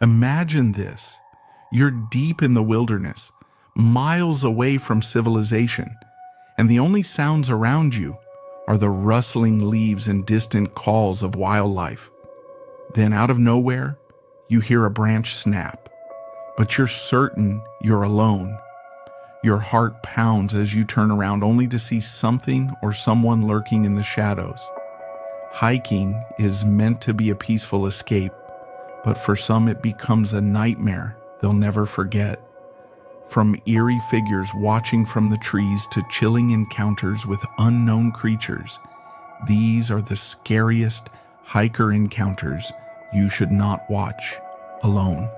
Imagine this. You're deep in the wilderness, miles away from civilization, and the only sounds around you are the rustling leaves and distant calls of wildlife. Then out of nowhere, you hear a branch snap, but you're certain you're alone. Your heart pounds as you turn around only to see something or someone lurking in the shadows. Hiking is meant to be a peaceful escape, but for some it becomes a nightmare they'll never forget. From eerie figures watching from the trees to chilling encounters with unknown creatures, these are the scariest hiker encounters you should not watch alone.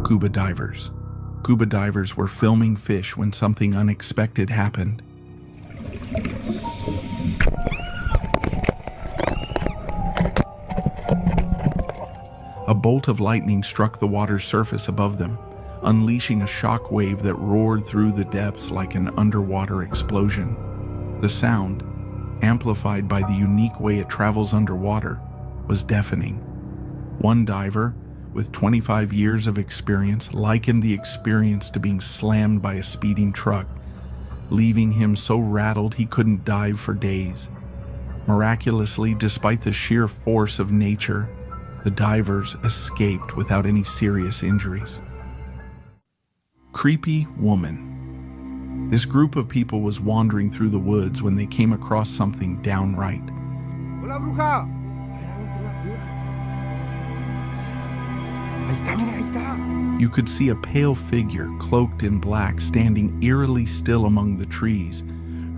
Scuba divers. Scuba divers were filming fish when something unexpected happened. A bolt of lightning struck the water's surface above them, unleashing a shock wave that roared through the depths like an underwater explosion. The sound, amplified by the unique way it travels underwater, was deafening. One diver, with 25 years of experience, likened the experience to being slammed by a speeding truck, leaving him so rattled he couldn't dive for days. Miraculously, despite the sheer force of nature, the divers escaped without any serious injuries. Creepy woman. This group of people was wandering through the woods when they came across something downright. Hola, bruja. Ahí está, mira, ahí está. You could see a pale figure cloaked in black standing eerily still among the trees,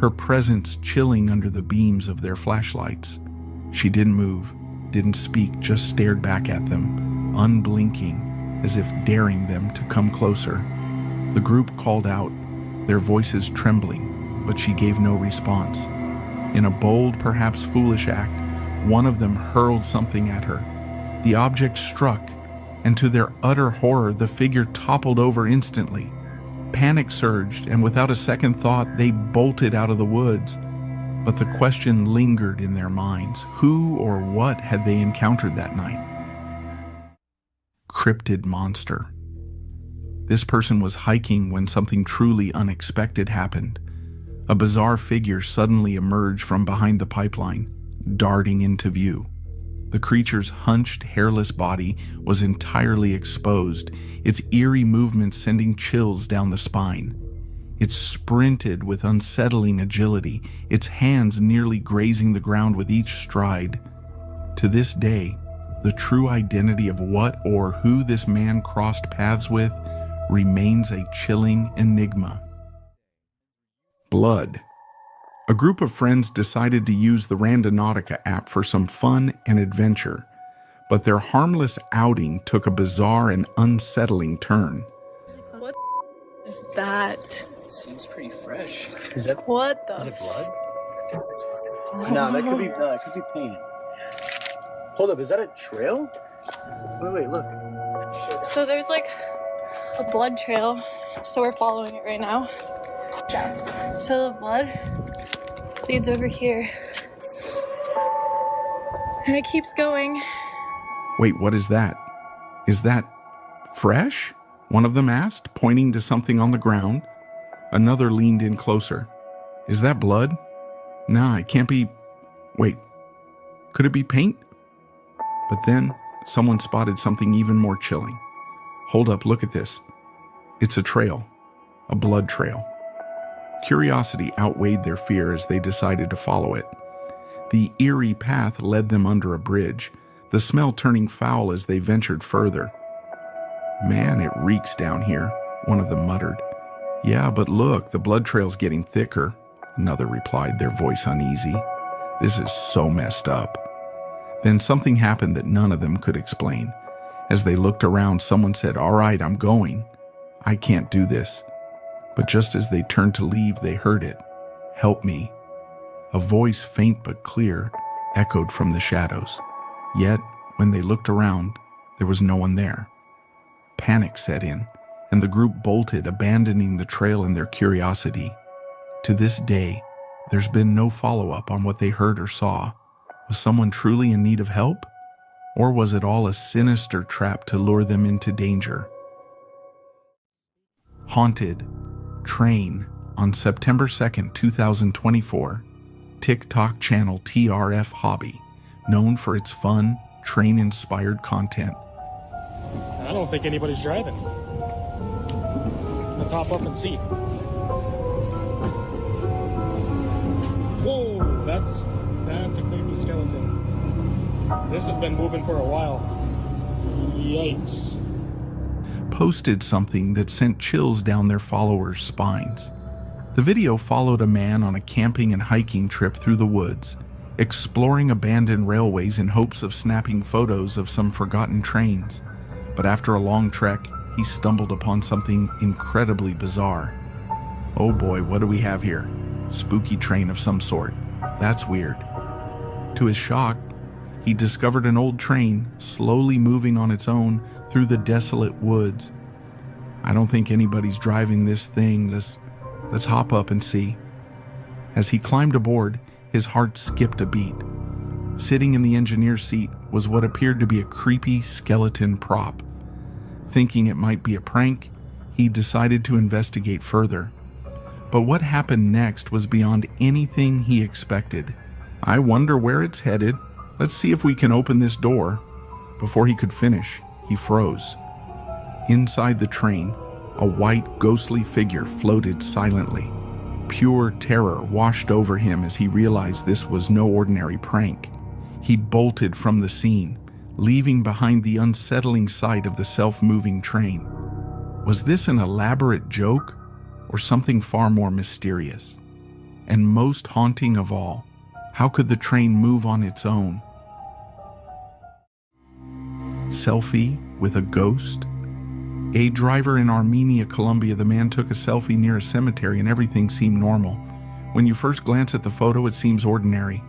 her presence chilling under the beams of their flashlights. She didn't move, didn't speak, just stared back at them, unblinking, as if daring them to come closer. The group called out, their voices trembling, but she gave no response. In a bold, perhaps foolish act, one of them hurled something at her. The object struck, and to their utter horror, the figure toppled over instantly. Panic surged, and without a second thought, they bolted out of the woods. But the question lingered in their minds. Who or what had they encountered that night? Cryptid monster. This person was hiking when something truly unexpected happened. A bizarre figure suddenly emerged from behind the pipeline, darting into view. The creature's hunched, hairless body was entirely exposed, its eerie movements sending chills down the spine. It sprinted with unsettling agility, its hands nearly grazing the ground with each stride. To this day, the true identity of what or who this man crossed paths with remains a chilling enigma. Blood. A group of friends decided to use the Randonautica app for some fun and adventure, but their harmless outing took a bizarre and unsettling turn. What is that? It seems pretty fresh. What the? Is it blood? No, that could be paint. Hold up, is that a trail? Wait, look. So there's like a blood trail, so we're following it right now. So the blood leads over here, and it keeps going. Wait, what is that? Is that fresh? One of them asked, pointing to something on the ground. Another leaned in closer. Is that blood? Nah, it can't be. Wait, could it be paint? But then someone spotted something even more chilling. Hold up, look at this. It's a trail, a blood trail. Curiosity outweighed their fear as they decided to follow it. The eerie path led them under a bridge, the smell turning foul as they ventured further. Man, it reeks down here, one of them muttered. Yeah, but look, the blood trail's getting thicker, another replied, their voice uneasy. This is so messed up. Then something happened that none of them could explain. As they looked around, someone said, "All right, I'm going. I can't do this." But just as they turned to leave, they heard it. "Help me." A voice, faint but clear, echoed from the shadows. Yet, when they looked around, there was no one there. Panic set in, and the group bolted, abandoning the trail in their curiosity. To this day, there's been no follow-up on what they heard or saw. Was someone truly in need of help? Or was it all a sinister trap to lure them into danger? Haunted train on September 2nd, 2024, TikTok channel TRF Hobby, known for its fun, train-inspired content. I don't think anybody's driving. I'll pop up and see. Whoa, that's a creepy skeleton. This has been moving for a while. Yikes. Posted something that sent chills down their followers' spines. The video followed a man on a camping and hiking trip through the woods, exploring abandoned railways in hopes of snapping photos of some forgotten trains. But after a long trek, he stumbled upon something incredibly bizarre. Oh boy, what do we have here? Spooky train of some sort. That's weird. To his shock, he discovered an old train slowly moving on its own through the desolate woods. I don't think anybody's driving this thing. Let's hop up and see. As he climbed aboard, his heart skipped a beat. Sitting in the engineer's seat was what appeared to be a creepy skeleton prop. Thinking it might be a prank, he decided to investigate further. But what happened next was beyond anything he expected. I wonder where it's headed. Let's see if we can open this door. Before he could finish, he froze. Inside the train, a white, ghostly figure floated silently. Pure terror washed over him as he realized this was no ordinary prank. He bolted from the scene, leaving behind the unsettling sight of the self-moving train. Was this an elaborate joke, or something far more mysterious? And most haunting of all, how could the train move on its own? Selfie with a ghost? A driver in Armenia, Colombia, the man took a selfie near a cemetery and everything seemed normal. When you first glance at the photo, it seems ordinary.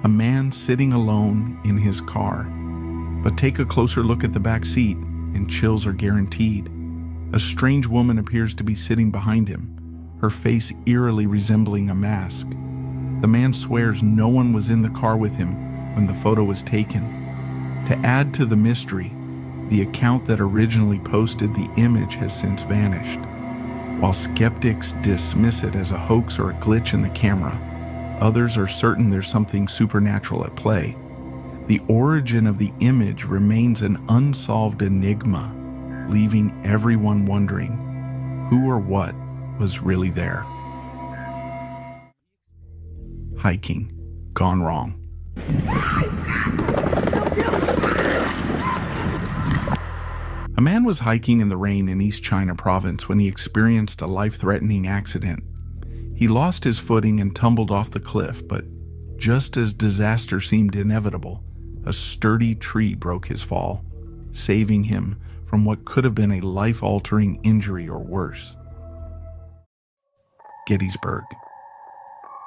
A man sitting alone in his car. But take a closer look at the back seat and chills are guaranteed. A strange woman appears to be sitting behind him, her face eerily resembling a mask. The man swears no one was in the car with him when the photo was taken. To add to the mystery, the account that originally posted the image has since vanished. While skeptics dismiss it as a hoax or a glitch in the camera, others are certain there's something supernatural at play. The origin of the image remains an unsolved enigma, leaving everyone wondering who or what was really there. Hiking gone wrong. A man was hiking in the rain in East China province when he experienced a life-threatening accident. He lost his footing and tumbled off the cliff, but just as disaster seemed inevitable, a sturdy tree broke his fall, saving him from what could have been a life-altering injury or worse. Gettysburg.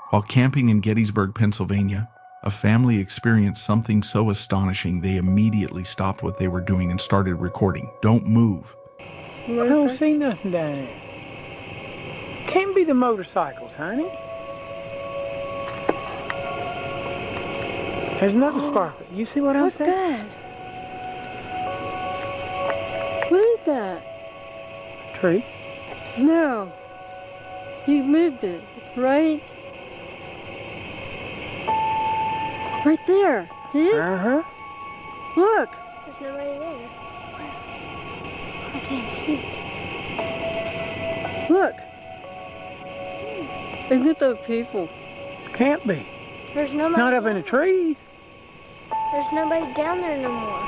While camping in Gettysburg, Pennsylvania, a family experienced something so astonishing they immediately stopped what they were doing and started recording. Don't move. I don't see nothing down there. Can't be the motorcycles, honey. There's another sparkle. You see what I'm saying? What is that? Tree. No. You moved it, right? Right there. See? Uh-huh. Look. There's nobody there. I can't see. Look. Isn't it the people? Can't be. There's nobody. Not up in the trees. There's nobody down there no more.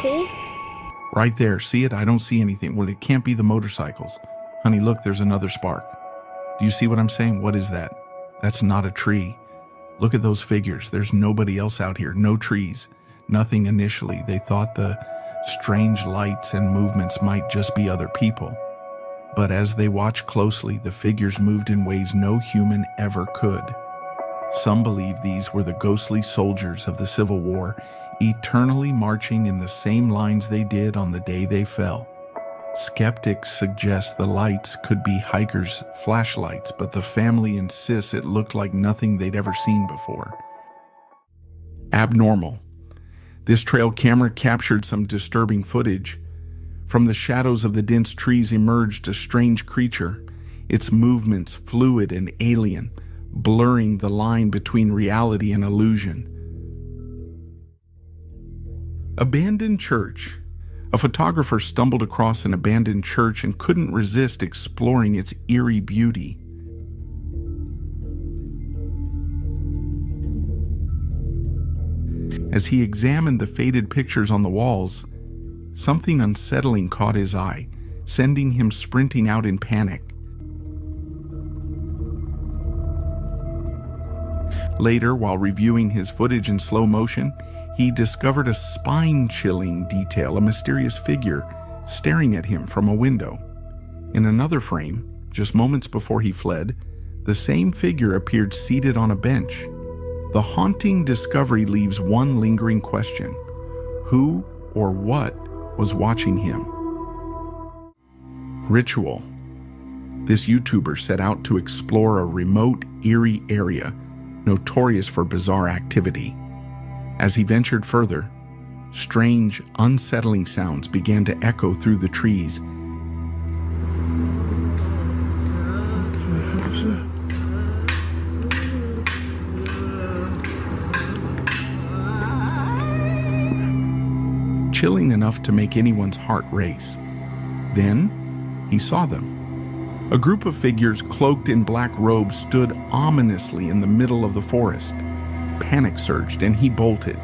See? Right there, see it? I don't see anything. Well, it can't be the motorcycles. Honey, look, there's another spark. Do you see what I'm saying? What is that? That's not a tree. Look at those figures. There's nobody else out here. No trees. Nothing initially. They thought the strange lights and movements might just be other people. But as they watched closely, the figures moved in ways no human ever could. Some believe these were the ghostly soldiers of the Civil War, eternally marching in the same lines they did on the day they fell. Skeptics suggest the lights could be hikers' flashlights, but the family insists it looked like nothing they'd ever seen before. Abnormal. This trail camera captured some disturbing footage. From the shadows of the dense trees emerged a strange creature, its movements fluid and alien, blurring the line between reality and illusion. Abandoned church. A photographer stumbled across an abandoned church and couldn't resist exploring its eerie beauty. As he examined the faded pictures on the walls, something unsettling caught his eye, sending him sprinting out in panic. Later, while reviewing his footage in slow motion, he discovered a spine-chilling detail, a mysterious figure staring at him from a window. In another frame, just moments before he fled, the same figure appeared seated on a bench. The haunting discovery leaves one lingering question: who or what was watching him? Ritual. This YouTuber set out to explore a remote, eerie area notorious for bizarre activity. As he ventured further, strange, unsettling sounds began to echo through the trees. Chilling enough to make anyone's heart race. Then, he saw them. A group of figures cloaked in black robes stood ominously in the middle of the forest. Panic surged and he bolted,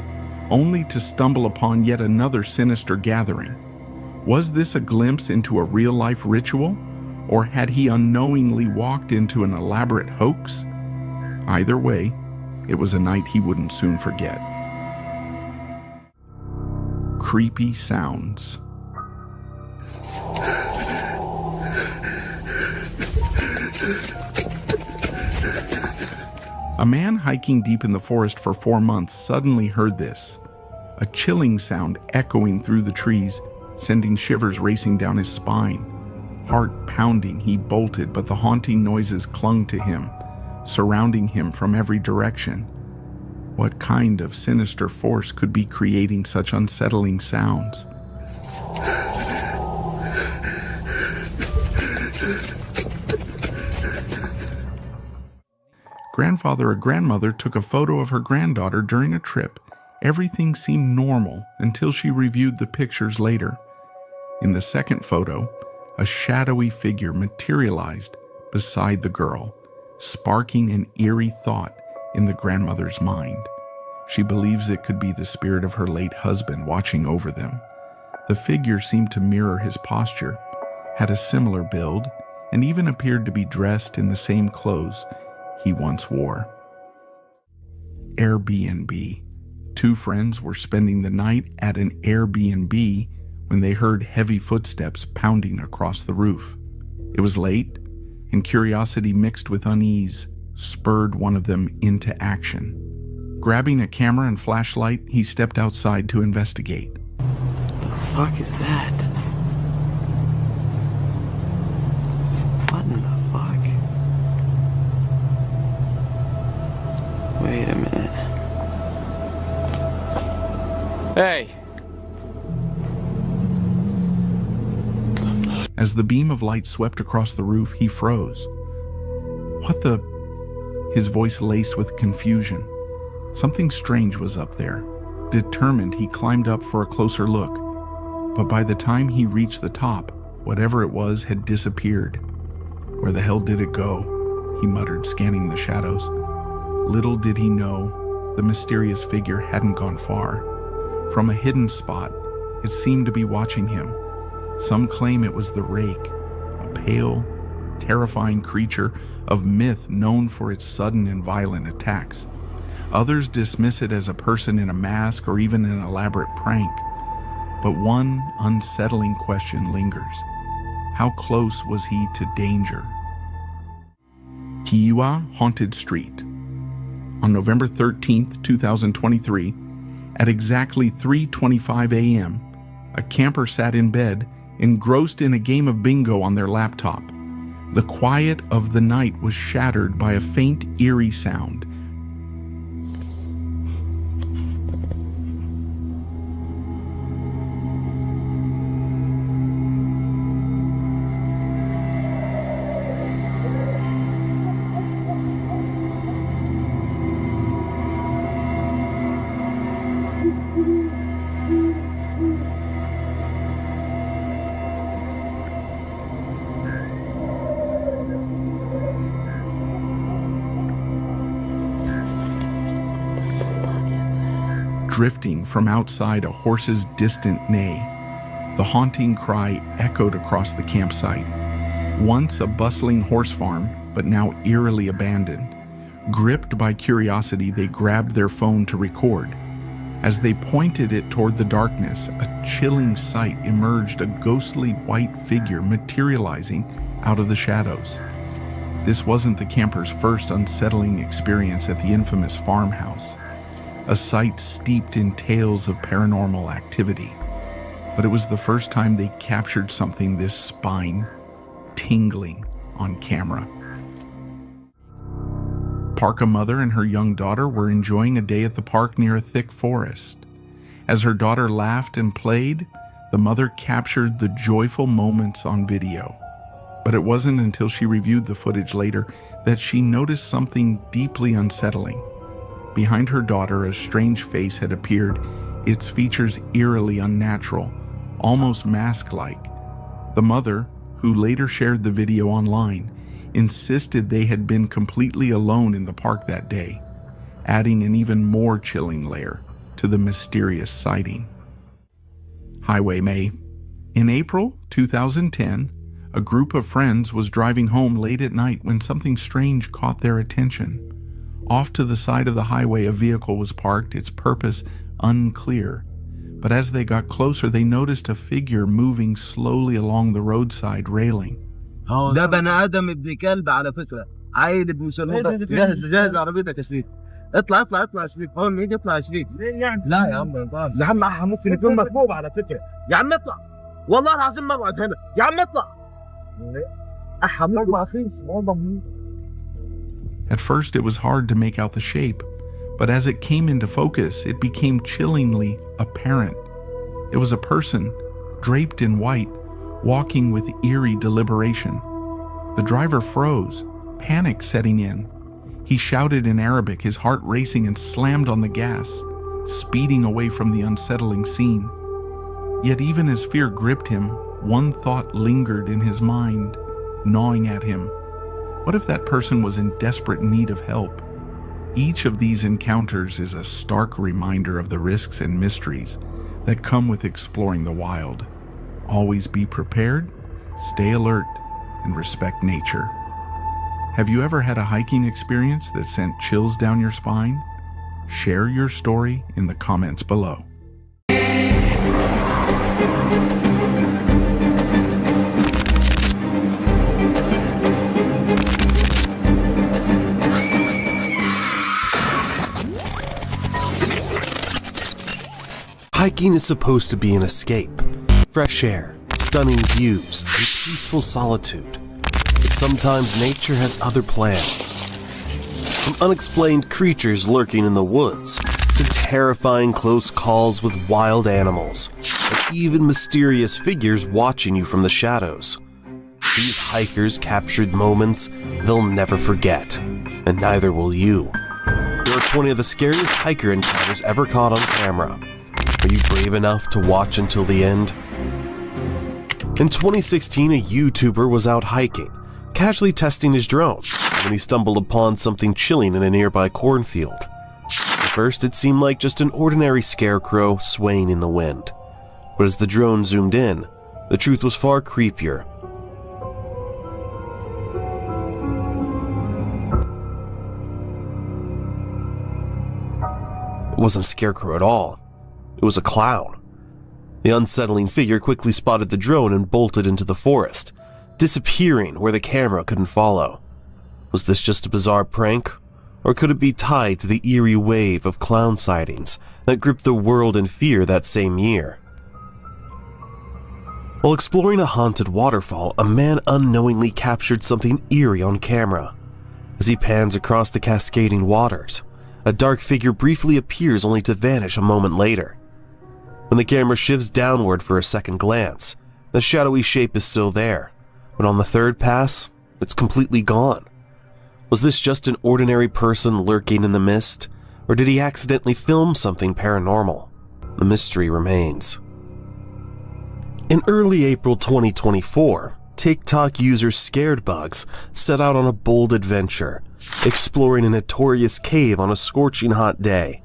only to stumble upon yet another sinister gathering. Was this a glimpse into a real-life ritual, or had he unknowingly walked into an elaborate hoax? Either way, it was a night he wouldn't soon forget. Creepy sounds. A man hiking deep in the forest for 4 months suddenly heard this, a chilling sound echoing through the trees, sending shivers racing down his spine. Heart pounding, he bolted, but the haunting noises clung to him, surrounding him from every direction. What kind of sinister force could be creating such unsettling sounds? Grandfather or grandmother took a photo of her granddaughter during a trip. Everything seemed normal until she reviewed the pictures later. In the second photo, a shadowy figure materialized beside the girl, sparking an eerie thought in the grandmother's mind. She believes it could be the spirit of her late husband watching over them. The figure seemed to mirror his posture, had a similar build, and even appeared to be dressed in the same clothes he once wore. Airbnb. 2 friends were spending the night at an Airbnb when they heard heavy footsteps pounding across the roof. It was late, and curiosity mixed with unease spurred one of them into action. Grabbing a camera and flashlight, he stepped outside to investigate. The fuck is that? What in the fuck? Wait a minute. Hey! As the beam of light swept across the roof, he froze. What the? His voice laced with confusion. Something strange was up there. Determined, he climbed up for a closer look. But by the time he reached the top, whatever it was had disappeared. Where the hell did it go? He muttered, scanning the shadows. Little did he know, the mysterious figure hadn't gone far. From a hidden spot, it seemed to be watching him. Some claim it was the Rake, a pale, terrifying creature of myth known for its sudden and violent attacks. Others dismiss it as a person in a mask or even an elaborate prank. But one unsettling question lingers. How close was he to danger? Kiowa Haunted Street. On November 13th, 2023, at exactly 3:25 a.m., a camper sat in bed, engrossed in a game of bingo on their laptop. The quiet of the night was shattered by a faint, eerie sound. drifting from outside a horse's distant neigh. The haunting cry echoed across the campsite. Once a bustling horse farm, but now eerily abandoned. Gripped by curiosity, they grabbed their phone to record. As they pointed it toward the darkness, a chilling sight emerged, a ghostly white figure materializing out of the shadows. This wasn't the campers' first unsettling experience at the infamous farmhouse, a site steeped in tales of paranormal activity. But it was the first time they captured something this spine-tingling on camera. Parka mother and her young daughter were enjoying a day at the park near a thick forest. As her daughter laughed and played, the mother captured the joyful moments on video. But it wasn't until she reviewed the footage later that she noticed something deeply unsettling. Behind her daughter, a strange face had appeared, its features eerily unnatural, almost mask-like. The mother, who later shared the video online, insisted they had been completely alone in the park that day, adding an even more chilling layer to the mysterious sighting. Highway May. In April 2010, a group of friends was driving home late at night when something strange caught their attention. Off to the side of the highway, a vehicle was parked, its purpose unclear. But as they got closer, they noticed a figure moving slowly along the roadside railing. ده بني ادم ابن كلب على فكره عايد ابن سلوطه جهز عربيتك يا شريف اطلع يا شريف هون مين يطلع يا شريف لا يا عم ما ينفعش يا عم ممكن يكون مكبوب على فكره يا عم اطلع والله العظيم ما اقعد هنا يا عم اطلع At first it was hard to make out the shape, but as it came into focus, it became chillingly apparent. It was a person, draped in white, walking with eerie deliberation. The driver froze, panic setting in. He shouted in Arabic, his heart racing, and slammed on the gas, speeding away from the unsettling scene. Yet even as fear gripped him, one thought lingered in his mind, gnawing at him. What if that person was in desperate need of help? Each of these encounters is a stark reminder of the risks and mysteries that come with exploring the wild. Always be prepared, stay alert, and respect nature. Have you ever had a hiking experience that sent chills down your spine? Share your story in the comments below. Hiking is supposed to be an escape. Fresh air, stunning views, and peaceful solitude. But sometimes nature has other plans. From unexplained creatures lurking in the woods, to terrifying close calls with wild animals, and even mysterious figures watching you from the shadows. These hikers captured moments they'll never forget, and neither will you. There are 20 of the scariest hiker encounters ever caught on camera. Are you brave enough to watch until the end? In 2016, a YouTuber was out hiking, casually testing his drone, when he stumbled upon something chilling in a nearby cornfield. At first, it seemed like just an ordinary scarecrow swaying in the wind. But as the drone zoomed in, the truth was far creepier. It wasn't a scarecrow at all. It was a clown. The unsettling figure quickly spotted the drone and bolted into the forest, disappearing where the camera couldn't follow. Was this just a bizarre prank? Or could it be tied to the eerie wave of clown sightings that gripped the world in fear that same year? While exploring a haunted waterfall, a man unknowingly captured something eerie on camera. As he pans across the cascading waters, a dark figure briefly appears only to vanish a moment later. When the camera shifts downward for a second glance, the shadowy shape is still there, but on the third pass, it's completely gone. Was this just an ordinary person lurking in the mist, or did he accidentally film something paranormal? The mystery remains. In early April 2024, TikTok user Scaredbugs set out on a bold adventure, exploring a notorious cave on a scorching hot day.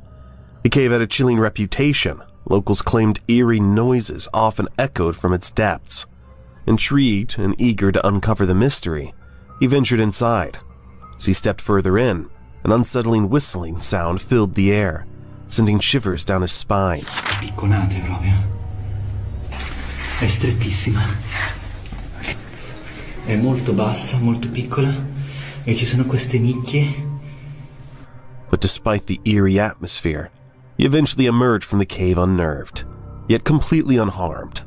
The cave had a chilling reputation. Locals claimed eerie noises often echoed from its depths. Intrigued and eager to uncover the mystery, he ventured inside. As he stepped further in, an unsettling whistling sound filled the air, sending shivers down his spine. Piccolate proprio. È strettissima. È molto bassa, molto piccola, e ci sono queste nicchie. But despite the eerie atmosphere, he eventually emerged from the cave unnerved, yet completely unharmed.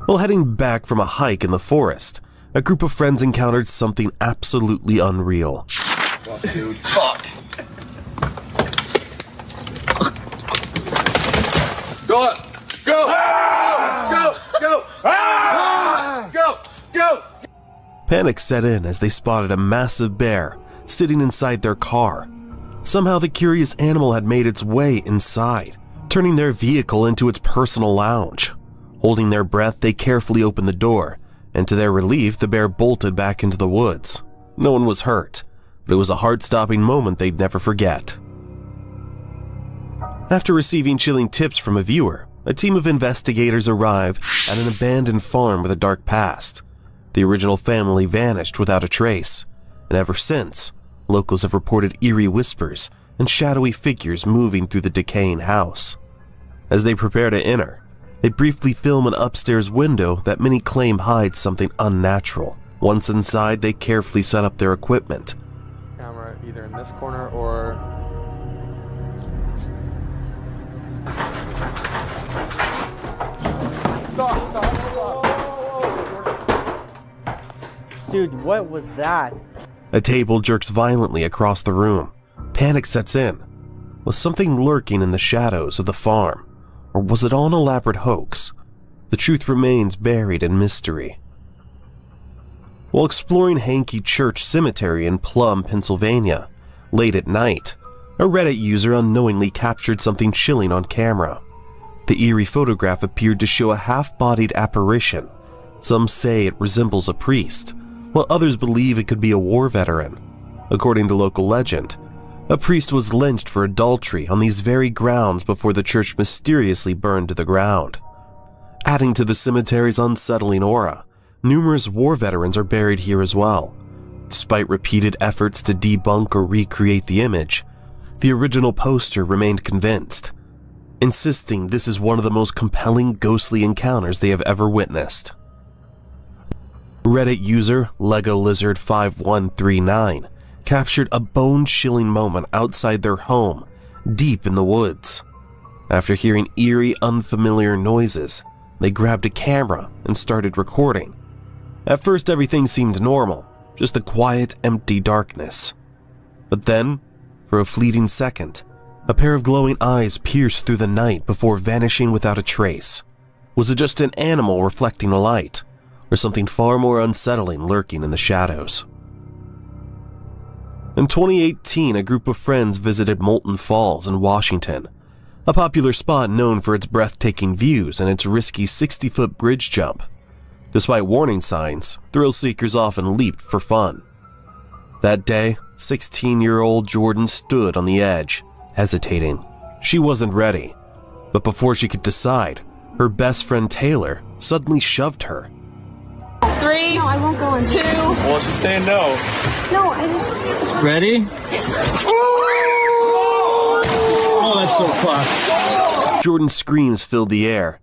While heading back from a hike in the forest, a group of friends encountered something absolutely unreal. Fuck, dude. Fuck. Go up. Go. Go. Go. Go. Go. Panic set in as they spotted a massive bear sitting inside their car. Somehow the curious animal had made its way inside, turning their vehicle into its personal lounge. Holding their breath, they carefully opened the door, and to their relief, the bear bolted back into the woods. No one was hurt, but it was a heart-stopping moment they'd never forget. After receiving chilling tips from a viewer, a team of investigators arrived at an abandoned farm with a dark past. The original family vanished without a trace, and ever since, locals have reported eerie whispers and shadowy figures moving through the decaying house. As they prepare to enter, they briefly film an upstairs window that many claim hides something unnatural. Once inside, they carefully set up their equipment. Camera either in this corner or... Stop. Dude, what was that? A table jerks violently across the room. Panic sets in. Was something lurking in the shadows of the farm? Or was it all an elaborate hoax? The truth remains buried in mystery. While exploring Hankey Church Cemetery in Plum, Pennsylvania, late at night, a Reddit user unknowingly captured something chilling on camera. The eerie photograph appeared to show a half-bodied apparition. Some say it resembles a priest, while others believe it could be a war veteran. According to local legend, a priest was lynched for adultery on these very grounds before the church mysteriously burned to the ground. Adding to the cemetery's unsettling aura, numerous war veterans are buried here as well. Despite repeated efforts to debunk or recreate the image, the original poster remained convinced, insisting this is one of the most compelling ghostly encounters they have ever witnessed. Reddit user LegoLizard5139 captured a bone-chilling moment outside their home, deep in the woods. After hearing eerie, unfamiliar noises, they grabbed a camera and started recording. At first, everything seemed normal, just a quiet, empty darkness. But then, for a fleeting second, a pair of glowing eyes pierced through the night before vanishing without a trace. Was it just an animal reflecting the light, or something far more unsettling lurking in the shadows? In 2018, a group of friends visited Molten Falls in Washington, a popular spot known for its breathtaking views and its risky 60-foot bridge jump. Despite warning signs, thrill seekers often leaped for fun. That day, 16-year-old Jordan stood on the edge, hesitating. She wasn't ready, but before she could decide, her best friend Taylor suddenly shoved her. 3, No, I won't go in. 2. Well, she's saying no. No, I just... Ready? Oh, that's so close. Jordan's screams filled the air.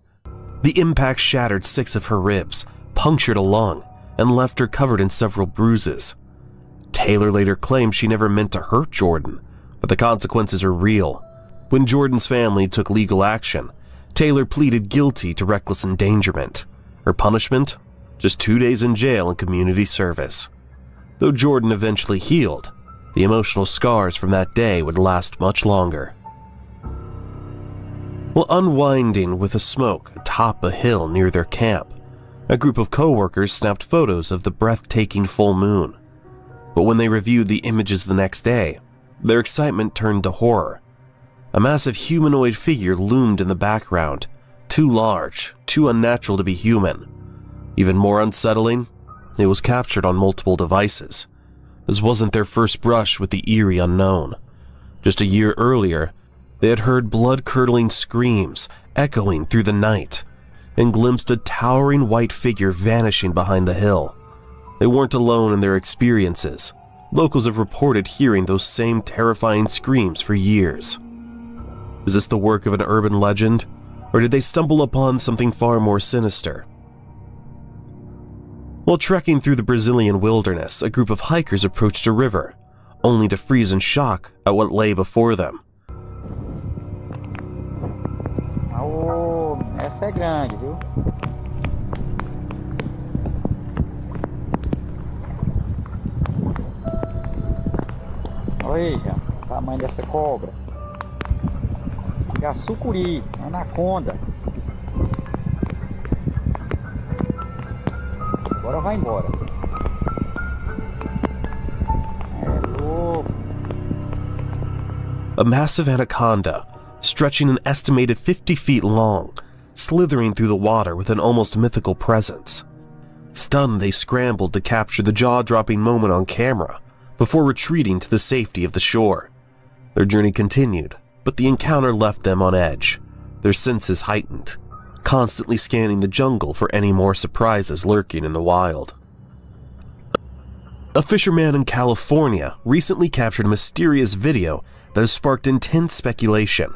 The impact shattered 6 of her ribs, punctured a lung, and left her covered in several bruises. Taylor later claimed she never meant to hurt Jordan, but the consequences are real. When Jordan's family took legal action, Taylor pleaded guilty to reckless endangerment. Her punishment? Just 2 days in jail and community service. Though Jordan eventually healed, the emotional scars from that day would last much longer. While unwinding with a smoke atop a hill near their camp, a group of co-workers snapped photos of the breathtaking full moon. But when they reviewed the images the next day, their excitement turned to horror. A massive humanoid figure loomed in the background, too large, too unnatural to be human. Even more unsettling, it was captured on multiple devices. This wasn't their first brush with the eerie unknown. Just a year earlier, They had heard blood-curdling screams echoing through the night and glimpsed a towering white figure vanishing behind the hill. They weren't alone in their experiences. Locals have reported hearing those same terrifying screams for years. Is this the work of an urban legend, or did they stumble upon something far more sinister? While trekking through the Brazilian wilderness, a group of hikers approached a river, only to freeze in shock at what lay before them. Oh, essa é grande, viu? Olha, o tamanho dessa cobra. É sucuri, anaconda. Agora vai embora. É louco. A massive anaconda, stretching an estimated 50 feet long, slithering through the water with an almost mythical presence. Stunned, they scrambled to capture the jaw-dropping moment on camera before retreating to the safety of the shore. Their journey continued, but the encounter left them on edge, their senses heightened, constantly scanning the jungle for any more surprises lurking in the wild. A fisherman in California recently captured a mysterious video that has sparked intense speculation.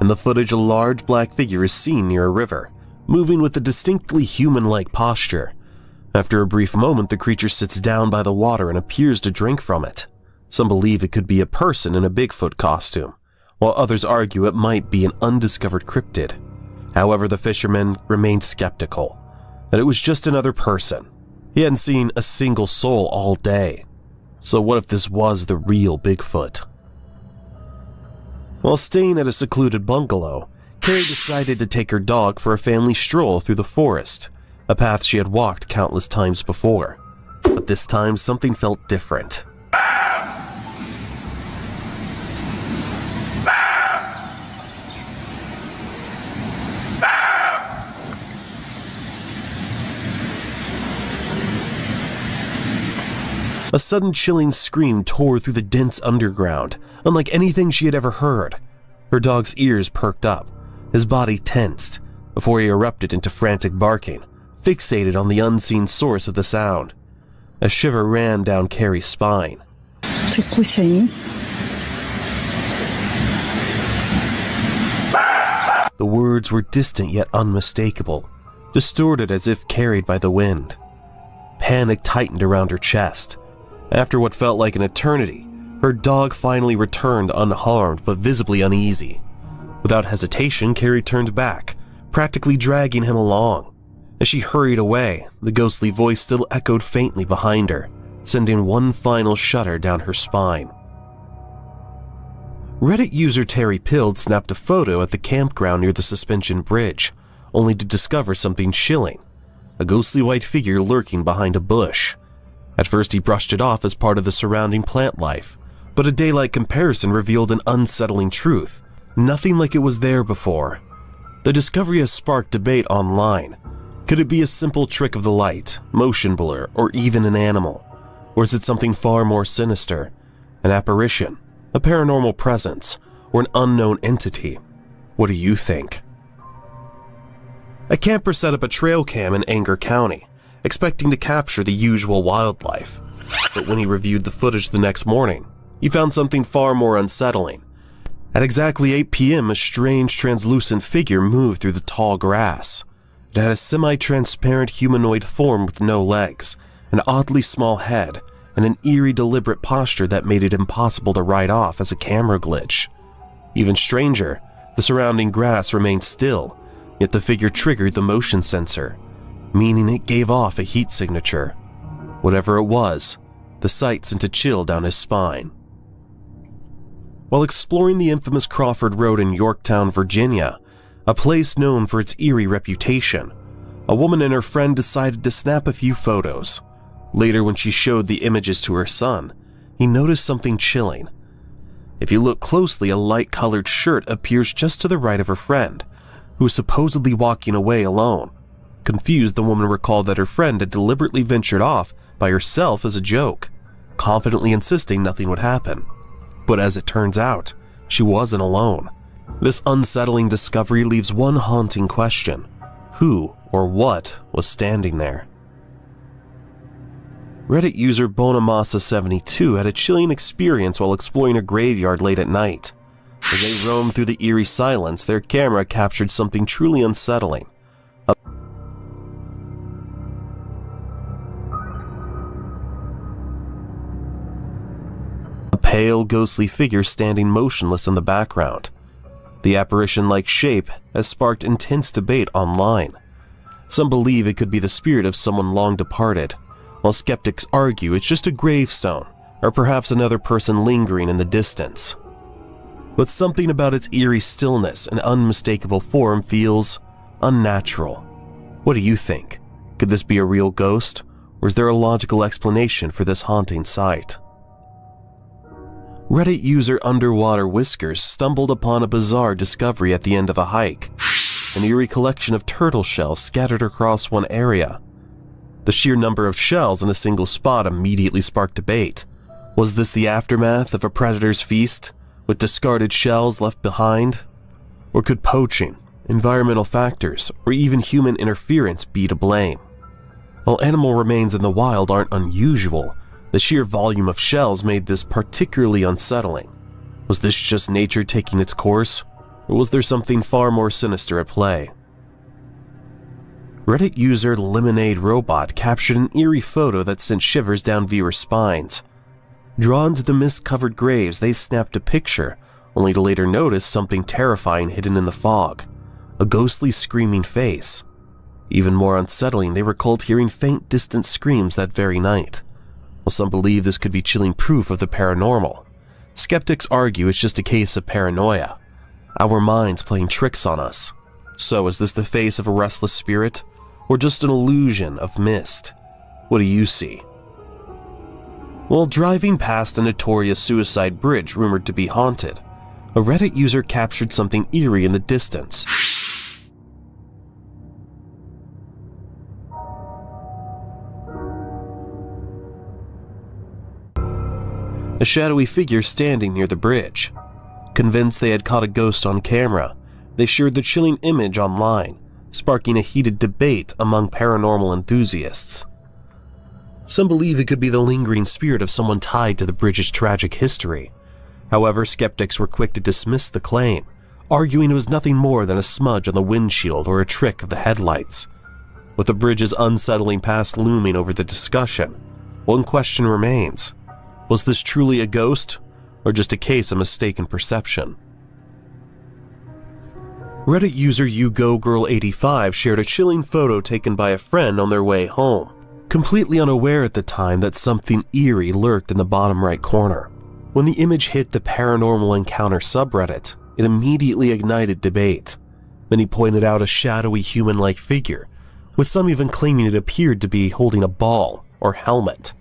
In the footage, a large black figure is seen near a river, moving with a distinctly human-like posture. After a brief moment, the creature sits down by the water and appears to drink from it. Some believe it could be a person in a Bigfoot costume, while others argue it might be an undiscovered cryptid. However, the fisherman remained skeptical that it was just another person. He hadn't seen a single soul all day. So what if this was the real Bigfoot? While staying at a secluded bungalow, Carrie decided to take her dog for a family stroll through the forest, a path she had walked countless times before. But this time, something felt different. A sudden chilling scream tore through the dense underground, unlike anything she had ever heard. Her dog's ears perked up, his body tensed, before he erupted into frantic barking, fixated on the unseen source of the sound. A shiver ran down Carrie's spine. The words were distant yet unmistakable, distorted as if carried by the wind. Panic tightened around her chest. After what felt like an eternity, her dog finally returned unharmed but visibly uneasy. Without hesitation, Carrie turned back, practically dragging him along. As she hurried away, the ghostly voice still echoed faintly behind her, sending one final shudder down her spine. Reddit user Terry Pilled snapped a photo at the campground near the suspension bridge, only to discover something chilling: a ghostly white figure lurking behind a bush. At first he brushed it off as part of the surrounding plant life, but a daylight comparison revealed an unsettling truth: nothing like it was there before. The discovery has sparked debate online. Could it be a simple trick of the light, motion blur, or even an animal? Or is it something far more sinister? An apparition, a paranormal presence, or an unknown entity? What do you think? A camper set up a trail cam in Anger County, expecting to capture the usual wildlife. But when he reviewed the footage the next morning, he found something far more unsettling. At exactly 8 p.m., a strange translucent figure moved through the tall grass. It had a semi-transparent humanoid form with no legs, an oddly small head, and an eerie deliberate posture that made it impossible to write off as a camera glitch. Even stranger, the surrounding grass remained still, yet the figure triggered the motion sensor, meaning it gave off a heat signature. Whatever it was, the sight sent a chill down his spine. While exploring the infamous Crawford Road in Yorktown, Virginia, a place known for its eerie reputation, a woman and her friend decided to snap a few photos. Later, when she showed the images to her son, he noticed something chilling. If you look closely, a light-colored shirt appears just to the right of her friend, who was supposedly walking away alone. Confused, the woman recalled that her friend had deliberately ventured off by herself as a joke, confidently insisting nothing would happen. But as it turns out, she wasn't alone. This unsettling discovery leaves one haunting question: who or what was standing there? Reddit user Bonamassa72 had a chilling experience while exploring a graveyard late at night. As they roamed through the eerie silence, their camera captured something truly unsettling. A pale, ghostly figure standing motionless in the background. The apparition-like shape has sparked intense debate online. Some believe it could be the spirit of someone long departed, while skeptics argue it's just a gravestone, or perhaps another person lingering in the distance. But something about its eerie stillness and unmistakable form feels unnatural. What do you think? Could this be a real ghost, or is there a logical explanation for this haunting sight? Reddit user Underwater Whiskers stumbled upon a bizarre discovery at the end of a hike: an eerie collection of turtle shells scattered across one area. The sheer number of shells in a single spot immediately sparked debate. Was this the aftermath of a predator's feast, with discarded shells left behind? Or could poaching, environmental factors, or even human interference be to blame? While animal remains in the wild aren't unusual, the sheer volume of shells made this particularly unsettling. Was this just nature taking its course, or was there something far more sinister at play? Reddit user Lemonade Robot captured an eerie photo that sent shivers down viewers' spines. Drawn to the mist-covered graves, they snapped a picture, only to later notice something terrifying hidden in the fog: a ghostly screaming face. Even more unsettling, they recalled hearing faint, distant screams that very night. While some believe this could be chilling proof of the paranormal, skeptics argue it's just a case of paranoia, our minds playing tricks on us. So is this the face of a restless spirit, or just an illusion of mist? What do you see? While driving past a notorious suicide bridge rumored to be haunted, a Reddit user captured something eerie in the distance. A shadowy figure standing near the bridge. Convinced they had caught a ghost on camera, they shared the chilling image online, sparking a heated debate among paranormal enthusiasts. Some believe it could be the lingering spirit of someone tied to the bridge's tragic history. However, skeptics were quick to dismiss the claim, arguing it was nothing more than a smudge on the windshield or a trick of the headlights. With the bridge's unsettling past looming over the discussion, one question remains: was this truly a ghost, or just a case of mistaken perception? Reddit user YouGoGirl85 shared a chilling photo taken by a friend on their way home, completely unaware at the time that something eerie lurked in the bottom right corner. When the image hit the Paranormal Encounter subreddit, it immediately ignited debate. Many pointed out a shadowy human-like figure, with some even claiming it appeared to be holding a ball or helmet.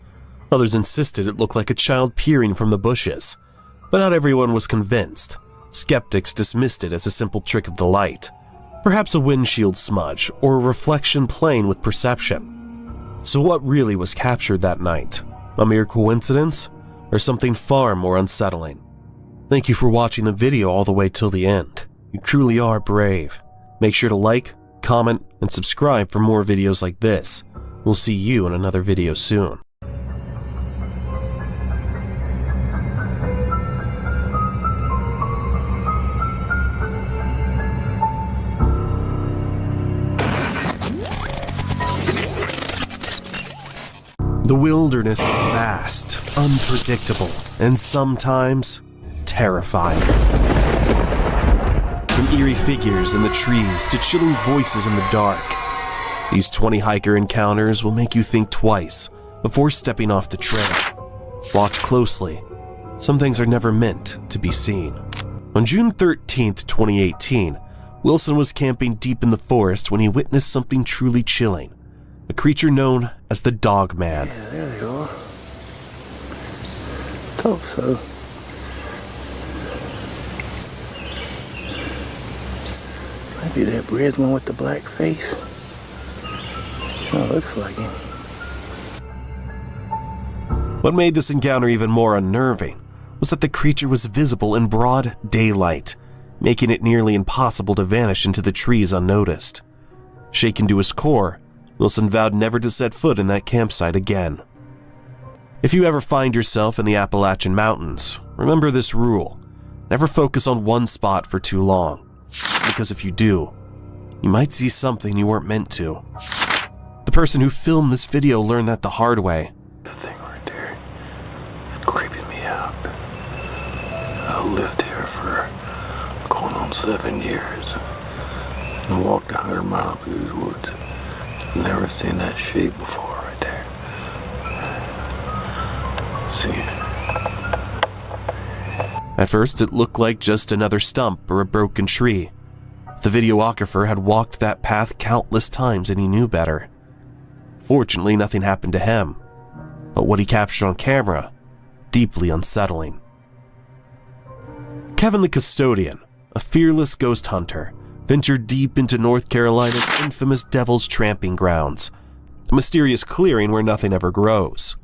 Others insisted it looked like a child peering from the bushes, but not everyone was convinced. Skeptics dismissed it as a simple trick of the light, perhaps a windshield smudge or a reflection playing with perception. So what really was captured that night? A mere coincidence, or something far more unsettling? Thank you for watching the video all the way till the end. You truly are brave. Make sure to like, comment, and subscribe for more videos like this. We'll see you in another video soon. The wilderness is vast, unpredictable, and sometimes terrifying. From eerie figures in the trees to chilling voices in the dark, these 20 hiker encounters will make you think twice before stepping off the trail. Watch closely. Some things are never meant to be seen. On June 13th, 2018, Wilson was camping deep in the forest when he witnessed something truly chilling. A creature known as the Dog Man. Yeah, there you are. Thought so. Might be that red one with the black face. Oh, looks like it. What made this encounter even more unnerving was that the creature was visible in broad daylight, making it nearly impossible to vanish into the trees unnoticed. Shaken to his core, Wilson vowed never to set foot in that campsite again. If you ever find yourself in the Appalachian Mountains, remember this rule: never focus on one spot for too long, because if you do, you might see something you weren't meant to. The person who filmed this video learned that the hard way. The thing right there is creeping me out. I lived here for going on 7 years and walked 100 miles through these woods. Never seen that shape before right there. See it? At first, it looked like just another stump or a broken tree. The videographer had walked that path countless times and he knew better. Fortunately, nothing happened to him, but what he captured on camera, deeply unsettling. Kevin the Custodian, a fearless ghost hunter, ventured deep into North Carolina's infamous Devil's Tramping Grounds, a mysterious clearing where nothing ever grows.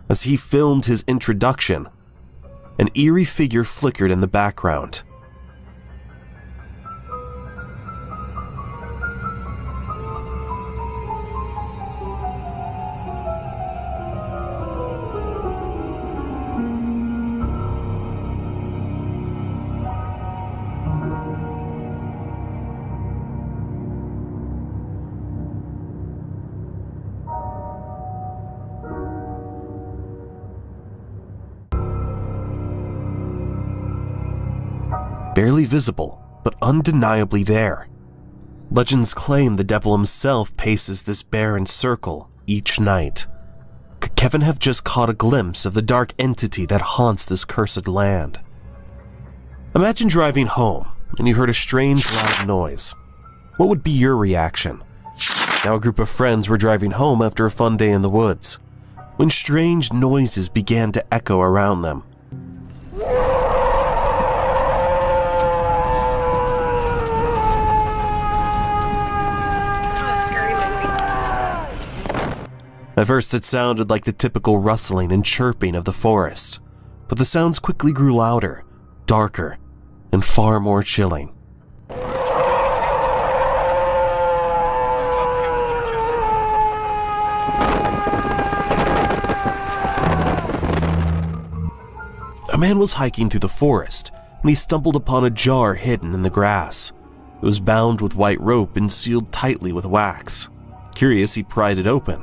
As he filmed his introduction, an eerie figure flickered in the background. Barely visible, but undeniably there. Legends claim the devil himself paces this barren circle each night. Could Kevin have just caught a glimpse of the dark entity that haunts this cursed land? Imagine driving home and you heard a strange loud noise. What would be your reaction? Now a group of friends were driving home after a fun day in the woods, when strange noises began to echo around them. At first it sounded like the typical rustling and chirping of the forest, but the sounds quickly grew louder, darker, and far more chilling. A man was hiking through the forest when he stumbled upon a jar hidden in the grass. It was bound with white rope and sealed tightly with wax. Curious, he pried it open,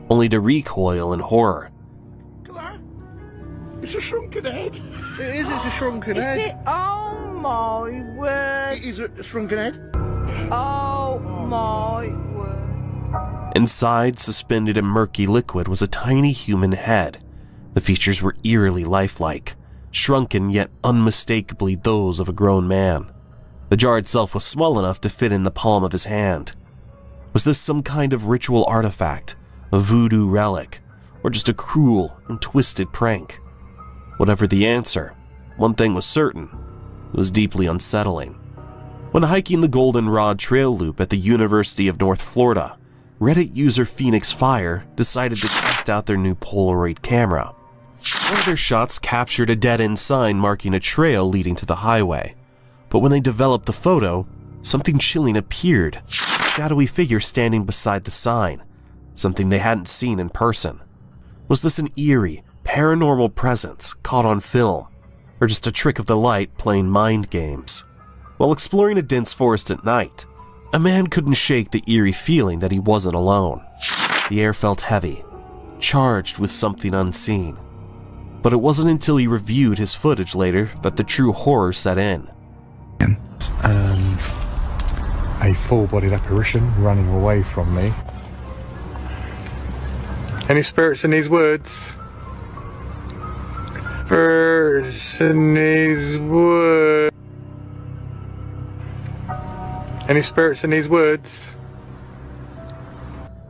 only to recoil in horror. It's a shrunken head. It is, it's a shrunken head. Is it? Oh my word. It is a shrunken head. Oh my word. Inside, suspended in murky liquid, was a tiny human head. The features were eerily lifelike, shrunken yet unmistakably those of a grown man. The jar itself was small enough to fit in the palm of his hand. Was this some kind of ritual artifact, a voodoo relic, or just a cruel and twisted prank? Whatever the answer, one thing was certain: it was deeply unsettling. When hiking the Goldenrod Trail Loop at the University of North Florida, Reddit user Phoenix Fire decided to test out their new Polaroid camera. One of their shots captured a dead-end sign marking a trail leading to the highway, but when they developed the photo, something chilling appeared, a shadowy figure standing beside the sign, something they hadn't seen in person. Was this an eerie, paranormal presence caught on film, or just a trick of the light playing mind games? While exploring a dense forest at night, a man couldn't shake the eerie feeling that he wasn't alone. The air felt heavy, charged with something unseen. But it wasn't until he reviewed his footage later that the true horror set in. A full-bodied apparition running away from me. Any spirits in these woods? Spirits in these woods. Any spirits in these woods?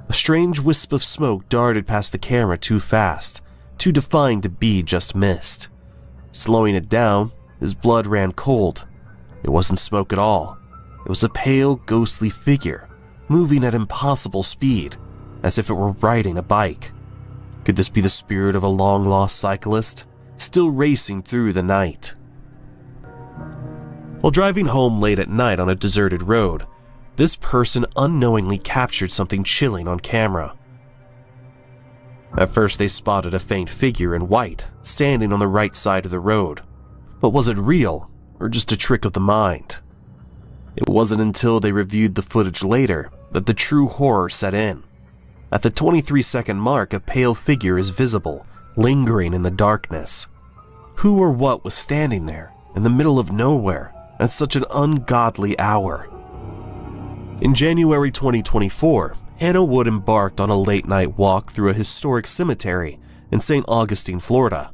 A strange wisp of smoke darted past the camera too fast, too defined to be just mist. Slowing it down, his blood ran cold. It wasn't smoke at all. it was a pale, ghostly figure, moving at impossible speed, as if it were riding a bike. Could this be the spirit of a long-lost cyclist, still racing through the night? While driving home late at night on a deserted road, this person unknowingly captured something chilling on camera. At first they spotted a faint figure in white standing on the right side of the road. But was it real, or just a trick of the mind? It wasn't until they reviewed the footage later that the true horror set in. At the 23-second mark, a pale figure is visible, lingering in the darkness. Who or what was standing there, in the middle of nowhere, at such an ungodly hour? In January 2024, Hannah Wood embarked on a late-night walk through a historic cemetery in St. Augustine, Florida.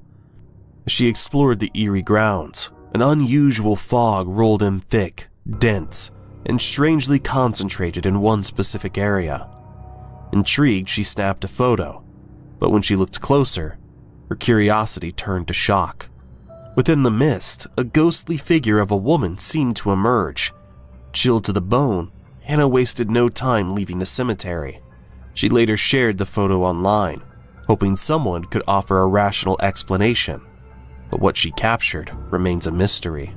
As she explored the eerie grounds, an unusual fog rolled in thick, dense, and strangely concentrated in one specific area. Intrigued, she snapped a photo, but when she looked closer, her curiosity turned to shock. Within the mist, a ghostly figure of a woman seemed to emerge. Chilled to the bone, Hannah wasted no time leaving the cemetery. She later shared the photo online, hoping someone could offer a rational explanation, but what she captured remains a mystery.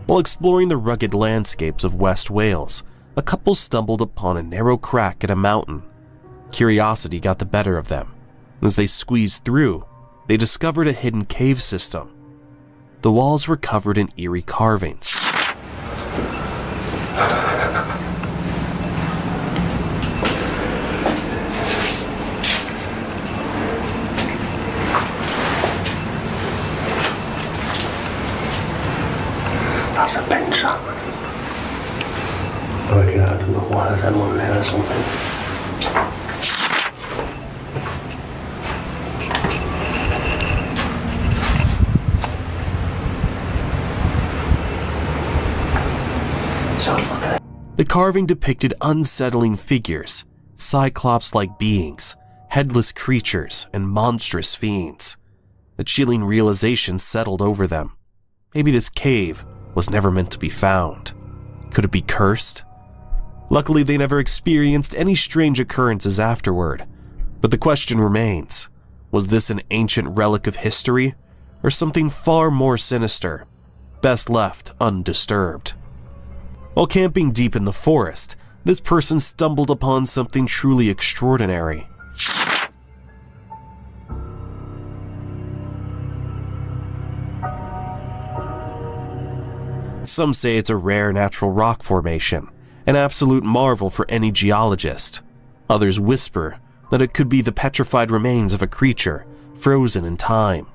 While exploring the rugged landscapes of West Wales, a couple stumbled upon a narrow crack in a mountain. Curiosity got the better of them. As they squeezed through, they discovered a hidden cave system. The walls were covered in eerie carvings. Das ist Bencher. Aber die hatte noch mal einmal leer something. The carving depicted unsettling figures, cyclops-like beings, headless creatures, and monstrous fiends. A chilling realization settled over them. Maybe this cave was never meant to be found. Could it be cursed? Luckily, they never experienced any strange occurrences afterward. But the question remains, was this an ancient relic of history, or something far more sinister, best left undisturbed? While camping deep in the forest, this person stumbled upon something truly extraordinary. Some say it's a rare natural rock formation, an absolute marvel for any geologist. Others whisper that it could be the petrified remains of a creature frozen in time.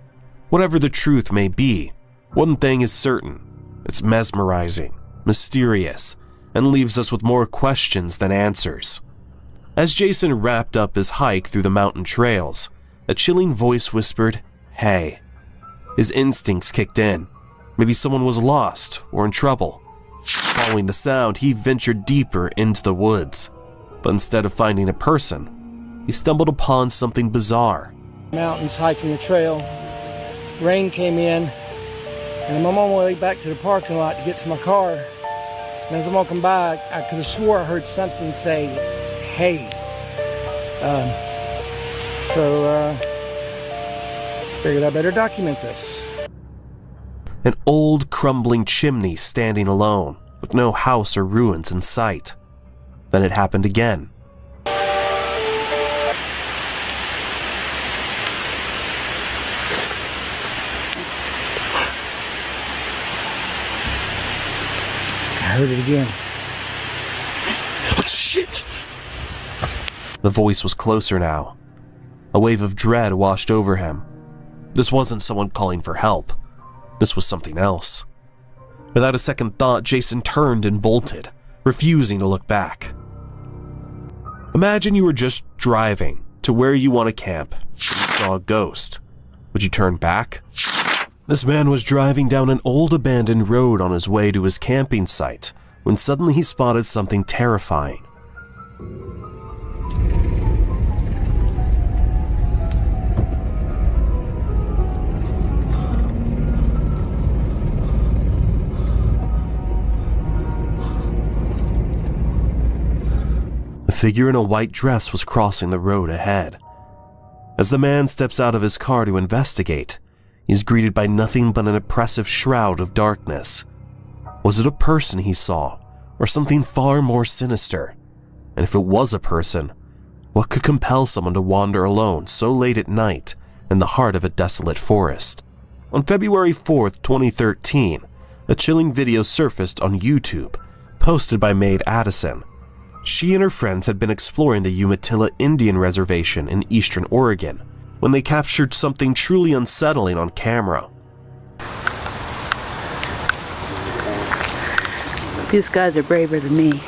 Whatever the truth may be, one thing is certain: it's mesmerizing, mysterious, and leaves us with more questions than answers. As Jason wrapped up his hike through the mountain trails, a chilling voice whispered, "Hey." His instincts kicked in. Maybe someone was lost or in trouble. Following the sound, he ventured deeper into the woods. But instead of finding a person, he stumbled upon something bizarre. Mountains, hiking a trail. Rain came in, and I'm on my way back to the parking lot to get to my car. And as I'm walking by, I could have swore I heard something say, "Hey." Figured I better document this. An old, crumbling chimney standing alone, with no house or ruins in sight. Then it happened again. I heard it again. Oh, shit! The voice was closer now. A wave of dread washed over him. This wasn't someone calling for help. This was something else. Without a second thought, Jason turned and bolted, refusing to look back. Imagine you were just driving to where you want to camp. You saw a ghost. Would you turn back? This man was driving down an old abandoned road on his way to his camping site when suddenly he spotted something terrifying. figure in a white dress was crossing the road ahead. As the man steps out of his car to investigate, he's greeted by nothing but an oppressive shroud of darkness. Was it a person he saw, or something far more sinister? And if it was a person, what could compel someone to wander alone so late at night in the heart of a desolate forest? On February 4th, 2013, a chilling video surfaced on YouTube, posted by Maid Addison. She and her friends had been exploring the Umatilla Indian Reservation in eastern Oregon when they captured something truly unsettling on camera. These guys are braver than me.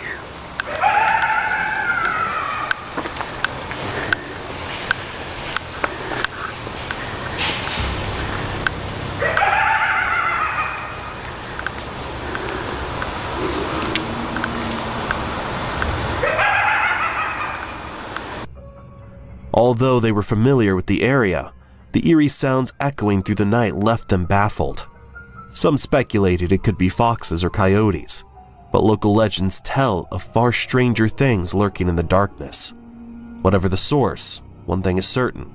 Although they were familiar with the area, the eerie sounds echoing through the night left them baffled. Some speculated it could be foxes or coyotes, but local legends tell of far stranger things lurking in the darkness. Whatever the source, one thing is certain: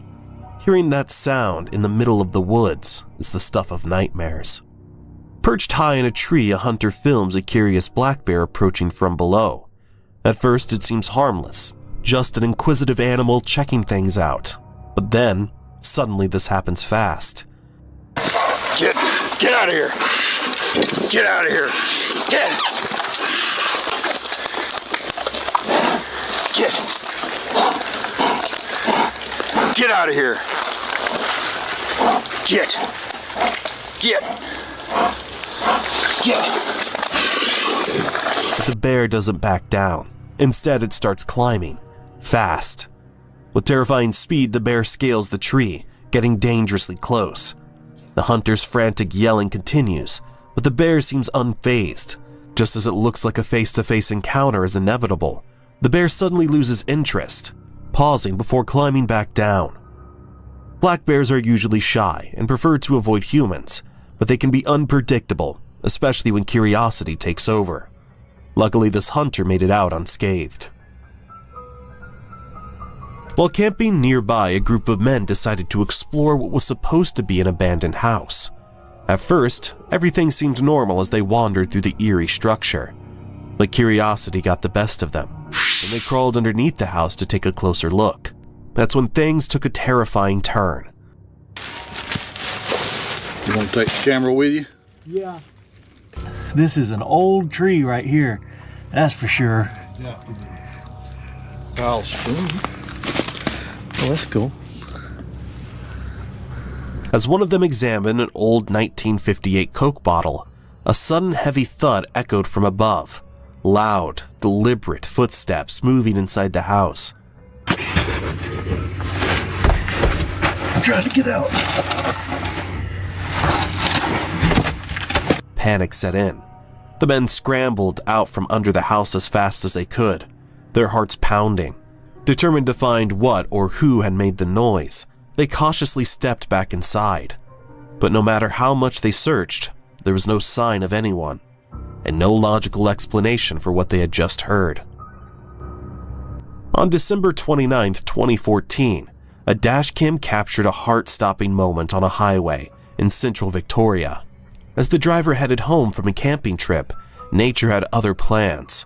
hearing that sound in the middle of the woods is the stuff of nightmares. Perched high in a tree, a hunter films a curious black bear approaching from below. At first it seems harmless, just an inquisitive animal checking things out. But then, suddenly this happens fast. Get out of here! Get out of here! Get out of here! Get! But the bear doesn't back down. Instead, it starts climbing, fast. With terrifying speed, the bear scales the tree, getting dangerously close. The hunter's frantic yelling continues, but the bear seems unfazed. Just as it looks like a face-to-face encounter is inevitable, the bear suddenly loses interest, pausing before climbing back down. Black bears are usually shy and prefer to avoid humans, but they can be unpredictable, especially when curiosity takes over. Luckily, this hunter made it out unscathed. While camping nearby, a group of men decided to explore what was supposed to be an abandoned house. At first, everything seemed normal as they wandered through the eerie structure, but curiosity got the best of them, and they crawled underneath the house to take a closer look. That's when things took a terrifying turn. You want to take the camera with you? Yeah. This is an old tree right here, that's for sure. Yeah. Kyle spoon. Oh, that's cool. As one of them examined an old 1958 Coke bottle, a sudden heavy thud echoed from above. Loud, deliberate footsteps moving inside the house. I'm trying to get out. Panic set in. The men scrambled out from under the house as fast as they could, their hearts pounding. Determined to find what or who had made the noise, they cautiously stepped back inside. But no matter how much they searched, there was no sign of anyone, and no logical explanation for what they had just heard. On December 29, 2014, a dashcam captured a heart-stopping moment on a highway in central Victoria. As the driver headed home from a camping trip, nature had other plans.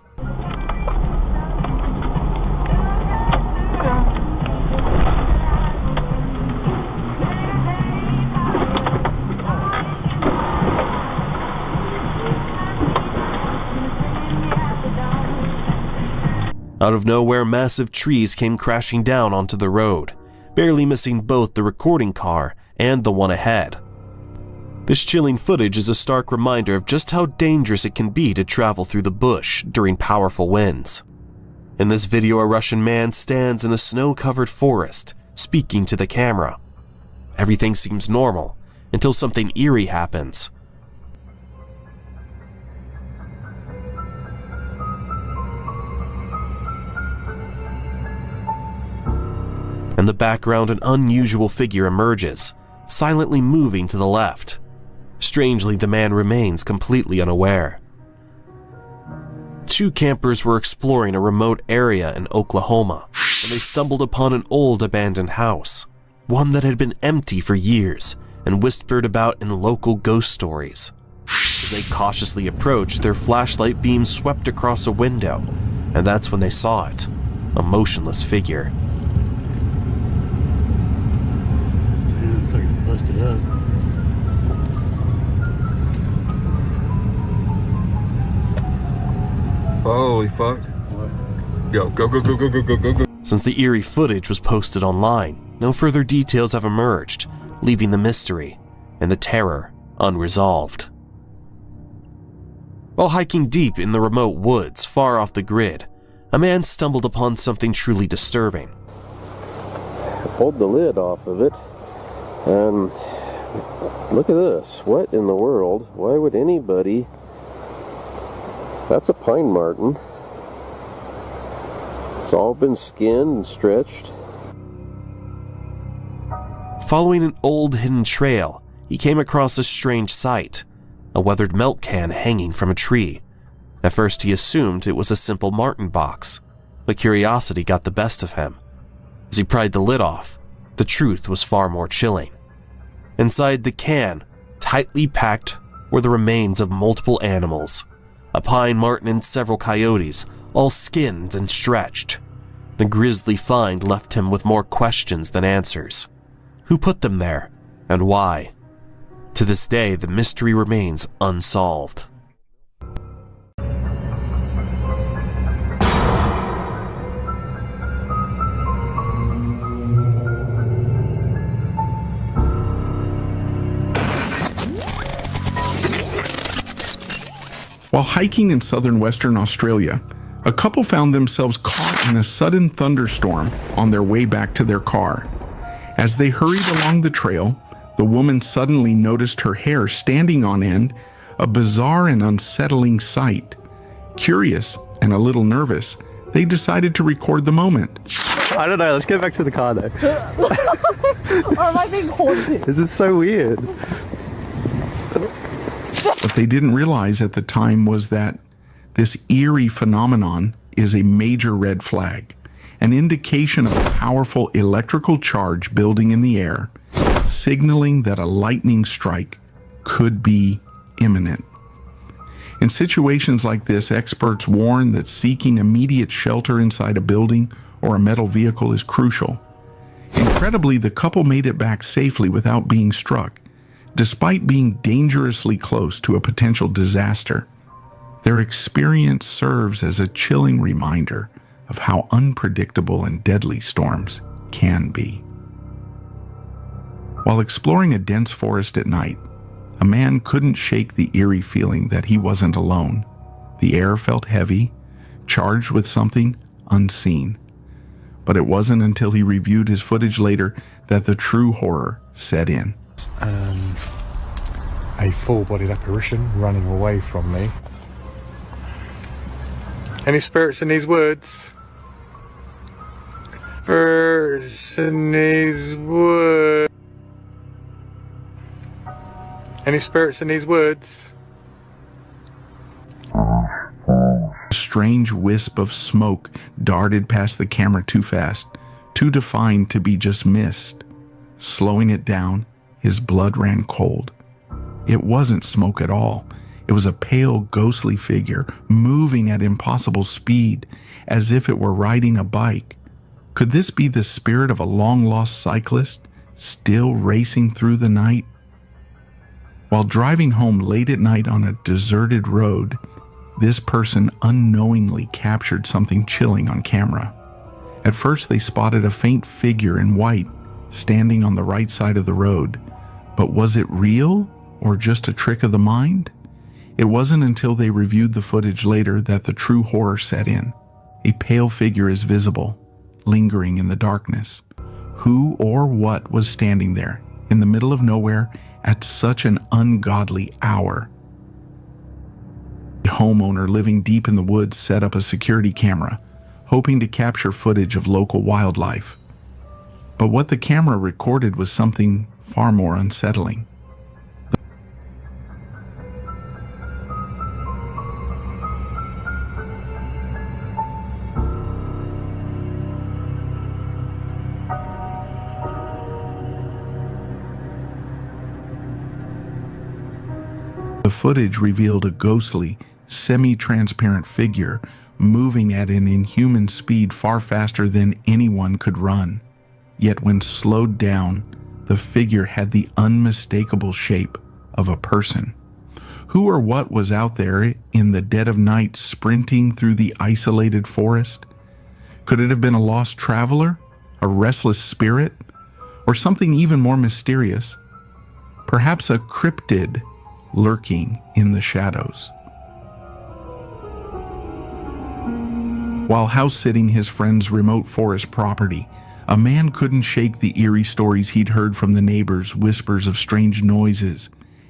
Out of nowhere, massive trees came crashing down onto the road, barely missing both the recording car and the one ahead. This chilling footage is a stark reminder of just how dangerous it can be to travel through the bush during powerful winds. In this video, a Russian man stands in a snow-covered forest, speaking to the camera. Everything seems normal, until something eerie happens. In the background, an unusual figure emerges, silently moving to the left. Strangely, the man remains completely unaware. two campers were exploring a remote area in Oklahoma when they stumbled upon an old abandoned house, one that had been empty for years and whispered about in local ghost stories. As they cautiously approached, their flashlight beam swept across a window, and that's when they saw it, a motionless figure. Looks like it's busted up. Holy fuck. What? Yo, go. Since the eerie footage was posted online, no further details have emerged, leaving the mystery and the terror unresolved. While hiking deep in the remote woods far off the grid, a man stumbled upon something truly disturbing. I pulled the lid off of it, and look at this. What in the world? Why would anybody... That's a pine marten. It's all been skinned and stretched. Following an old hidden trail, he came across a strange sight, a weathered milk can hanging from a tree. At first he assumed it was a simple marten box, but curiosity got the best of him. As he pried the lid off, the truth was far more chilling. Inside the can, tightly packed, were the remains of multiple animals, a pine marten and several coyotes, all skinned and stretched. The grisly find left him with more questions than answers. Who put them there, and why? To this day, the mystery remains unsolved. While hiking in southern Western Australia, a couple found themselves caught in a sudden thunderstorm on their way back to their car. As they hurried along the trail, the woman suddenly noticed her hair standing on end, a bizarre and unsettling sight. Curious and a little nervous, they decided to record the moment. I don't know, let's go back to the car though. Or am I being haunted? This is so weird. What they didn't realize at the time was that this eerie phenomenon is a major red flag, an indication of a powerful electrical charge building in the air, signaling that a lightning strike could be imminent. In situations like this, experts warn that seeking immediate shelter inside a building or a metal vehicle is crucial. Incredibly, the couple made it back safely without being struck, despite being dangerously close to a potential disaster. Their experience serves as a chilling reminder of how unpredictable and deadly storms can be. While exploring a dense forest at night, a man couldn't shake the eerie feeling that he wasn't alone. The air felt heavy, charged with something unseen. But it wasn't until he reviewed his footage later that the true horror set in. A full-bodied apparition running away from me. Any spirits in these woods? Spirits in these woods. Any spirits in these woods? A strange wisp of smoke darted past the camera too fast, too defined to be just mist. Slowing it down, his blood ran cold. It wasn't smoke at all. It was a pale, ghostly figure moving at impossible speed, as if it were riding a bike. Could this be the spirit of a long-lost cyclist, still racing through the night? While driving home late at night on a deserted road, this person unknowingly captured something chilling on camera. At first, they spotted a faint figure in white standing on the right side of the road. But was it real or just a trick of the mind? It wasn't until they reviewed the footage later that the true horror set in. A pale figure is visible, lingering in the darkness. Who or what was standing there, in the middle of nowhere, at such an ungodly hour? A homeowner living deep in the woods set up a security camera, hoping to capture footage of local wildlife. But what the camera recorded was something far more unsettling. The footage revealed a ghostly, semi-transparent figure moving at an inhuman speed far faster than anyone could run. Yet when slowed down, the figure had the unmistakable shape of a person. Who or what was out there in the dead of night sprinting through the isolated forest? Could it have been a lost traveler, a restless spirit, or something even more mysterious? Perhaps a cryptid lurking in the shadows. While house-sitting his friend's remote forest property, a man couldn't shake the eerie stories he'd heard from the neighbors, whispers of strange noises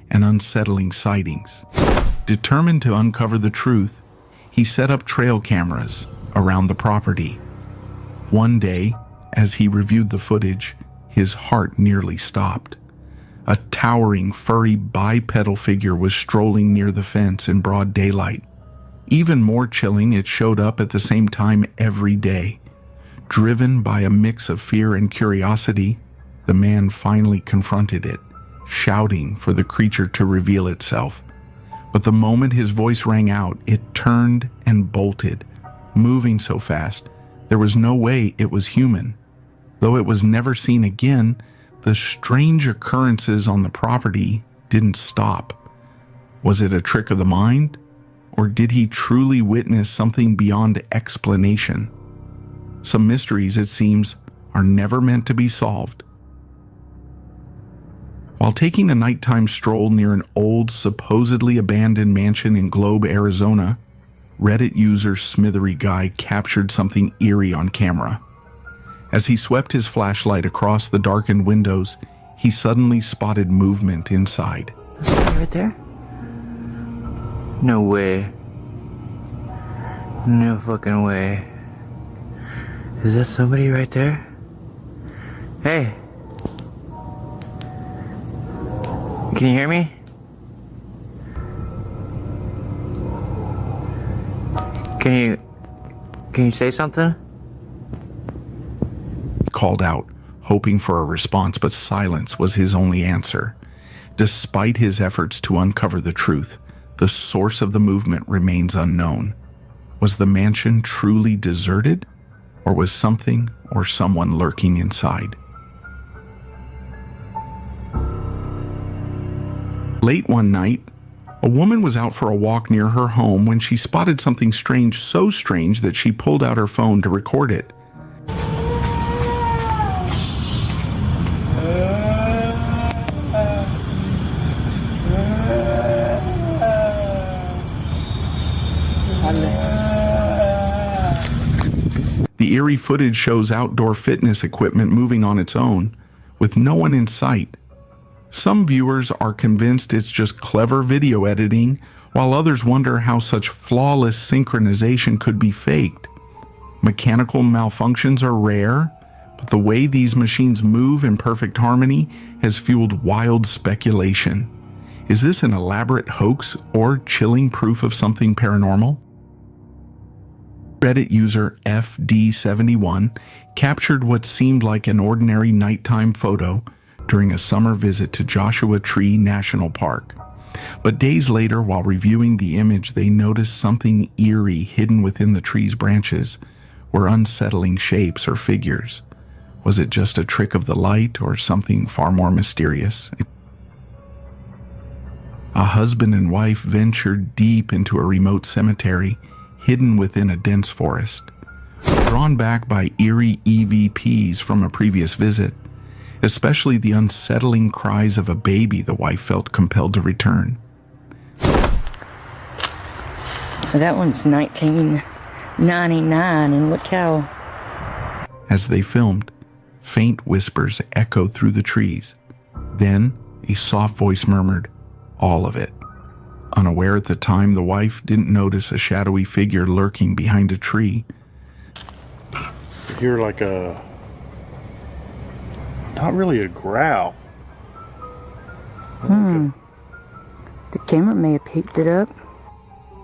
and unsettling sightings. Determined to uncover the truth, he set up trail cameras around the property. One day, as he reviewed the footage, his heart nearly stopped. A towering, furry, bipedal figure was strolling near the fence in broad daylight. Even more chilling, it showed up at the same time every day. Driven by a mix of fear and curiosity, the man finally confronted it, shouting for the creature to reveal itself. But the moment his voice rang out, it turned and bolted, moving so fast there was no way it was human. Though it was never seen again, the strange occurrences on the property didn't stop. Was it a trick of the mind? Or did he truly witness something beyond explanation? Some mysteries, it seems, are never meant to be solved. While taking a nighttime stroll near an old, supposedly abandoned mansion in Globe, Arizona, Reddit user Smithery Guy captured something eerie on camera. As he swept his flashlight across the darkened windows, he suddenly spotted movement inside. Right there? No way. No fucking way. Is that somebody right there? Hey. Can you hear me? Can you say something? Called out, hoping for a response, but silence was his only answer. Despite his efforts to uncover the truth, the source of the movement remains unknown. Was the mansion truly deserted, or was something or someone lurking inside? Late one night, a woman was out for a walk near her home when she spotted something strange, so strange that she pulled out her phone to record it. The eerie footage shows outdoor fitness equipment moving on its own, with no one in sight. Some viewers are convinced it's just clever video editing, while others wonder how such flawless synchronization could be faked. Mechanical malfunctions are rare, but the way these machines move in perfect harmony has fueled wild speculation. Is this an elaborate hoax or chilling proof of something paranormal? Reddit user FD71 captured what seemed like an ordinary nighttime photo during a summer visit to Joshua Tree National Park. But days later, while reviewing the image, they noticed something eerie hidden within the tree's branches, were unsettling shapes or figures. Was it just a trick of the light or something far more mysterious? A husband and wife ventured deep into a remote cemetery hidden within a dense forest. Drawn back by eerie EVPs from a previous visit, especially the unsettling cries of a baby, the wife felt compelled to return. That one's 1999, and look how... As they filmed, faint whispers echoed through the trees. Then, a soft voice murmured, "All of it." Unaware at the time, the wife didn't notice a shadowy figure lurking behind a tree. You hear like a... not really a growl. The camera may have picked it up.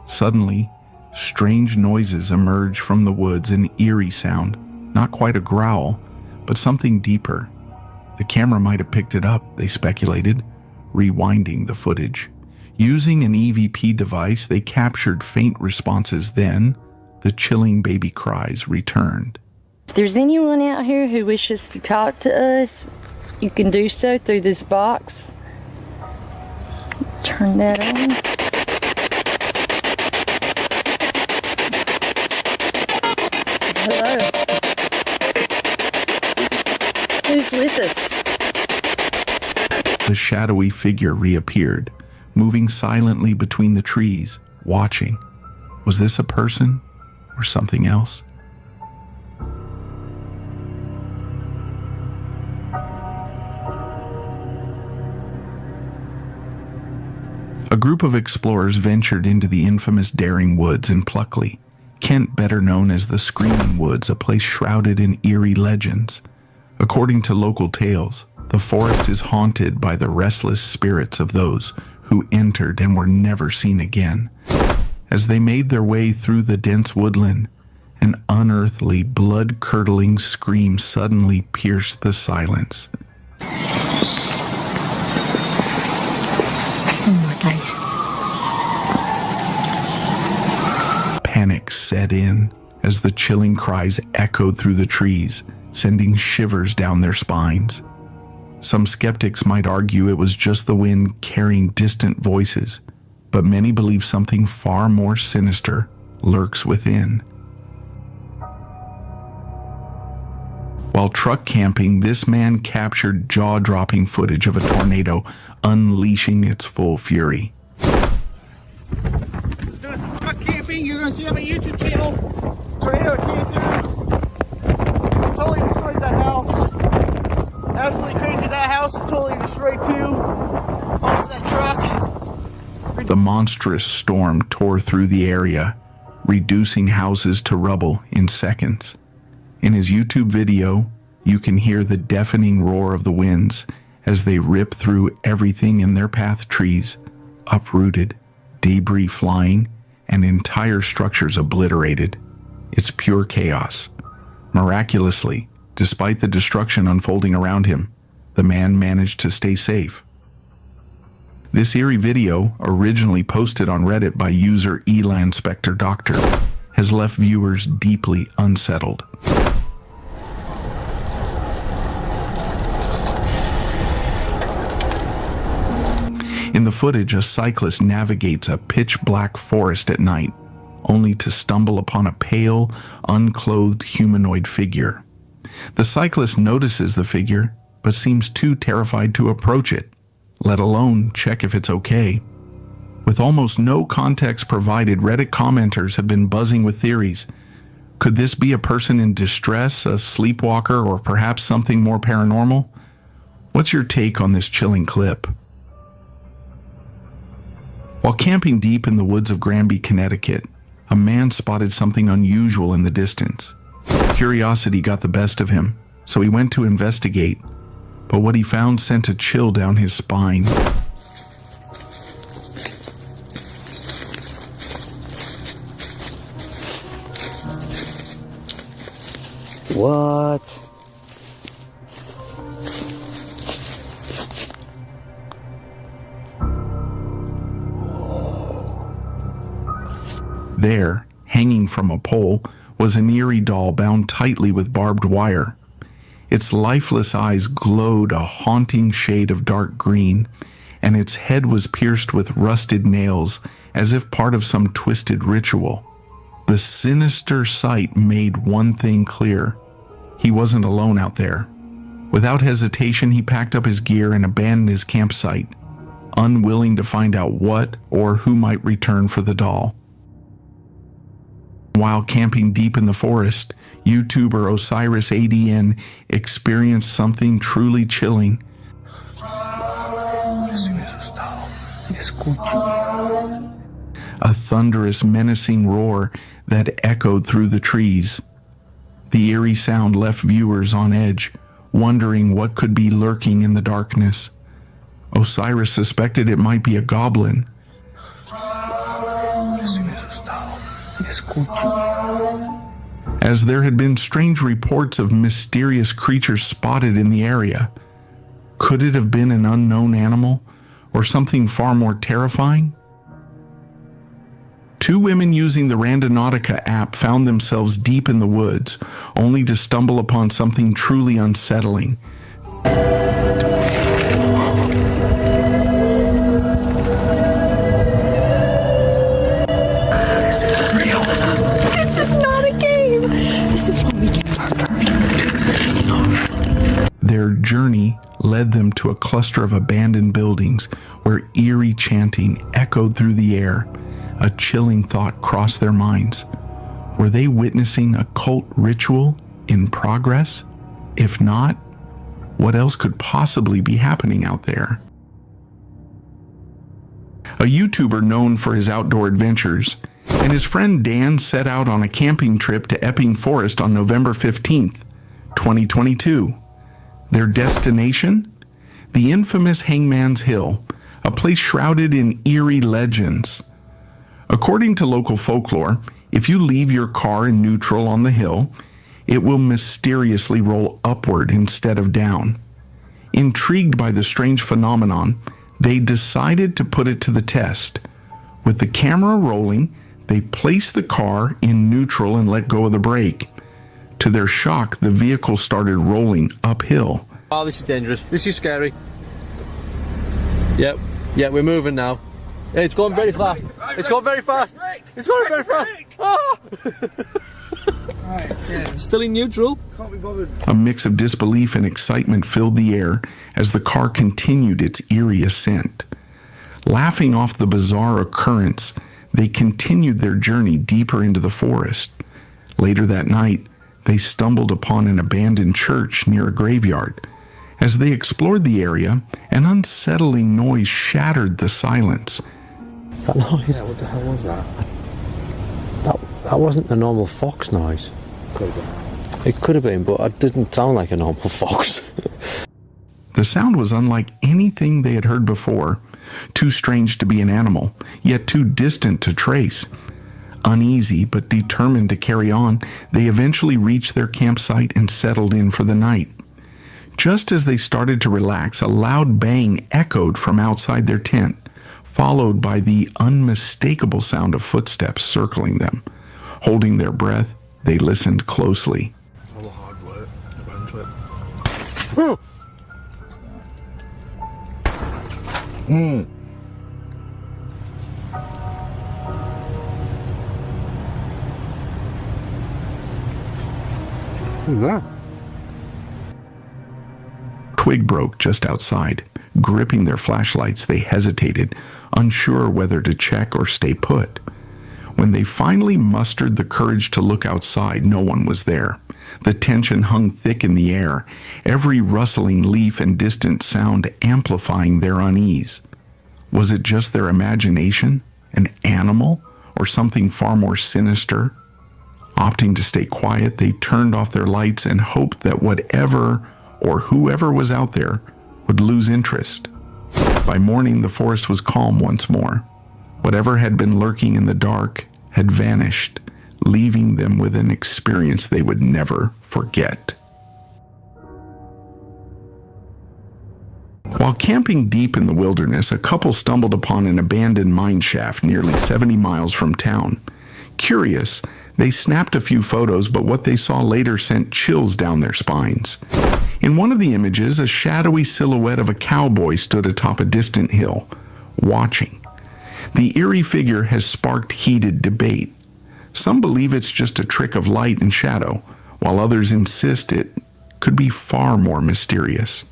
Suddenly, strange noises emerged from the woods, an eerie sound. Not quite a growl, but something deeper. The camera might have picked it up, they speculated, rewinding the footage. Using an EVP device, they captured faint responses. Then, the chilling baby cries returned. If there's anyone out here who wishes to talk to us, you can do so through this box. Turn that on. Hello. Who's with us? The shadowy figure reappeared, moving silently between the trees, watching. Was this a person or something else? A group of explorers ventured into the infamous Daring Woods in Pluckley, Kent better known as the Screaming Woods, a place shrouded in eerie legends. According to local tales, the forest is haunted by the restless spirits of those who entered and were never seen again. As they made their way through the dense woodland, an unearthly, blood-curdling scream suddenly pierced the silence. Oh my gosh. Panic set in as the chilling cries echoed through the trees, sending shivers down their spines. Some skeptics might argue it was just the wind carrying distant voices, but many believe something far more sinister lurks within. While truck camping, this man captured jaw-dropping footage of a tornado unleashing its full fury. Doing some truck camping. You're going to see on my YouTube channel. Tornado came through. Totally destroyed that house. Absolutely crazy. That house is totally destroyed too. All of that truck. The monstrous storm tore through the area, reducing houses to rubble in seconds. In his YouTube video, you can hear the deafening roar of the winds as they rip through everything in their path: trees uprooted, debris flying, and entire structures obliterated. It's pure chaos. Miraculously, despite the destruction unfolding around him, the man managed to stay safe. This eerie video, originally posted on Reddit by user Elanspector Doctor, has left viewers deeply unsettled. In the footage, a cyclist navigates a pitch-black forest at night, only to stumble upon a pale, unclothed humanoid figure. The cyclist notices the figure, but seems too terrified to approach it, let alone check if it's okay. With almost no context provided, Reddit commenters have been buzzing with theories. Could this be a person in distress, a sleepwalker, or perhaps something more paranormal? What's your take on this chilling clip? While camping deep in the woods of Granby, Connecticut, a man spotted something unusual in the distance. Curiosity got the best of him, so he went to investigate, but what he found sent a chill down his spine. What? There, hanging from a pole, was an eerie doll bound tightly with barbed wire. Its lifeless eyes glowed a haunting shade of dark green, and its head was pierced with rusted nails as if part of some twisted ritual. The sinister sight made one thing clear. He wasn't alone out there. Without hesitation, he packed up his gear and abandoned his campsite, unwilling to find out what or who might return for the doll. While camping deep in the forest, YouTuber Osiris ADN experienced something truly chilling. A thunderous, menacing roar that echoed through the trees. The eerie sound left viewers on edge, wondering what could be lurking in the darkness. Osiris suspected it might be a goblin. As there had been strange reports of mysterious creatures spotted in the area. Could it have been an unknown animal, Or something far more terrifying? Two women using the Randonautica app found themselves deep in the woods, only to stumble upon something truly unsettling. This isn't real. This is not a game. This is when we get murdered. This is not. Their journey led them to a cluster of abandoned buildings where eerie chanting echoed through the air. A chilling thought crossed their minds. Were they witnessing a cult ritual in progress? If not, what else could possibly be happening out there? A YouTuber known for his outdoor adventures and his friend Dan set out on a camping trip to Epping Forest on November 15th, 2022. Their destination? The infamous Hangman's Hill, a place shrouded in eerie legends. According to local folklore, if you leave your car in neutral on the hill, it will mysteriously roll upward instead of down. Intrigued by the strange phenomenon, they decided to put it to the test. With the camera rolling, they placed the car in neutral and let go of the brake. To their shock, the vehicle started rolling uphill. Oh, this is dangerous. This is scary. Yep, we're moving now. It's going very fast. It's going very fast. It's going very fast. Ah! Still in neutral. A mix of disbelief and excitement filled the air as the car continued its eerie ascent. Laughing off the bizarre occurrence, they continued their journey deeper into the forest. Later that night, they stumbled upon an abandoned church near a graveyard. As they explored the area, an unsettling noise shattered the silence. That noise? Yeah, what the hell was that? That wasn't the normal fox noise. Could have been. It could have been, but it didn't sound like a normal fox. The sound was unlike anything they had heard before, too strange to be an animal, yet too distant to trace. Uneasy but determined to carry on, they eventually reached their campsite and settled in for the night. Just as they started to relax, a loud bang echoed from outside their tent, followed by the unmistakable sound of footsteps circling them. Holding their breath, they listened closely. A lot of hard work. I ran into it. Who's that? Twig broke just outside. Gripping their flashlights, they hesitated, unsure whether to check or stay put. When they finally mustered the courage to look outside, no one was there. The tension hung thick in the air, every rustling leaf and distant sound amplifying their unease. Was it just their imagination, an animal, or something far more sinister? Opting to stay quiet, they turned off their lights and hoped that whatever or whoever was out there would lose interest. By morning, the forest was calm once more. Whatever had been lurking in the dark had vanished, leaving them with an experience they would never forget. While camping deep in the wilderness, a couple stumbled upon an abandoned mine shaft nearly 70 miles from town. Curious, they snapped a few photos, but what they saw later sent chills down their spines. In one of the images, a shadowy silhouette of a cowboy stood atop a distant hill, watching. The eerie figure has sparked heated debate. Some believe it's just a trick of light and shadow, while others insist it could be far more mysterious.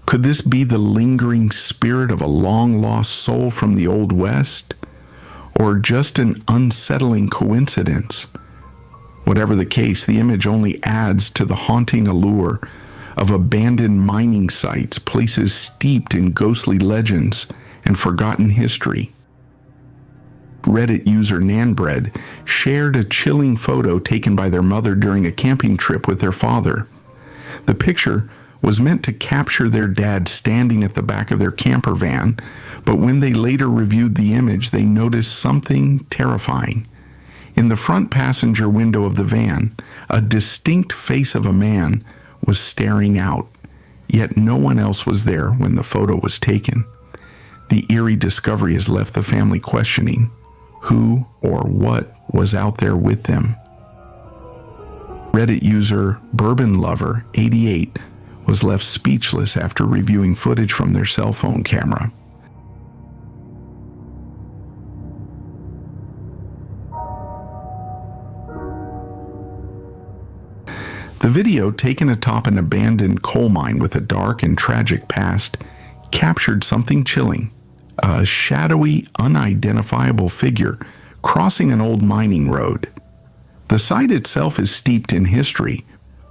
Could this be the lingering spirit of a long-lost soul from the Old West? Or just an unsettling coincidence? Whatever the case, the image only adds to the haunting allure of abandoned mining sites, places steeped in ghostly legends and forgotten history. Reddit user Nanbread shared a chilling photo taken by their mother during a camping trip with their father. The picture was meant to capture their dad standing at the back of their camper van, but when they later reviewed the image, they noticed something terrifying. In the front passenger window of the van, a distinct face of a man was staring out, yet no one else was there when the photo was taken. The eerie discovery has left the family questioning who or what was out there with them. Reddit user Bourbon Lover 88 was left speechless after reviewing footage from their cell phone camera. The video, taken atop an abandoned coal mine with a dark and tragic past, captured something chilling: a shadowy, unidentifiable figure crossing an old mining road. The site itself is steeped in history,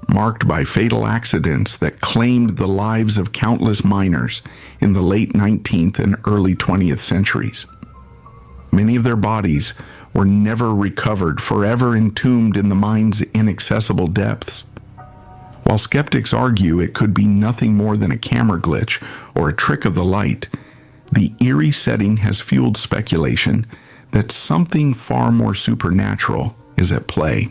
marked by fatal accidents that claimed the lives of countless miners in the late 19th and early 20th centuries. Many of their bodies were never recovered, forever entombed in the mine's inaccessible depths. While skeptics argue it could be nothing more than a camera glitch or a trick of the light, the eerie setting has fueled speculation that something far more supernatural is at play.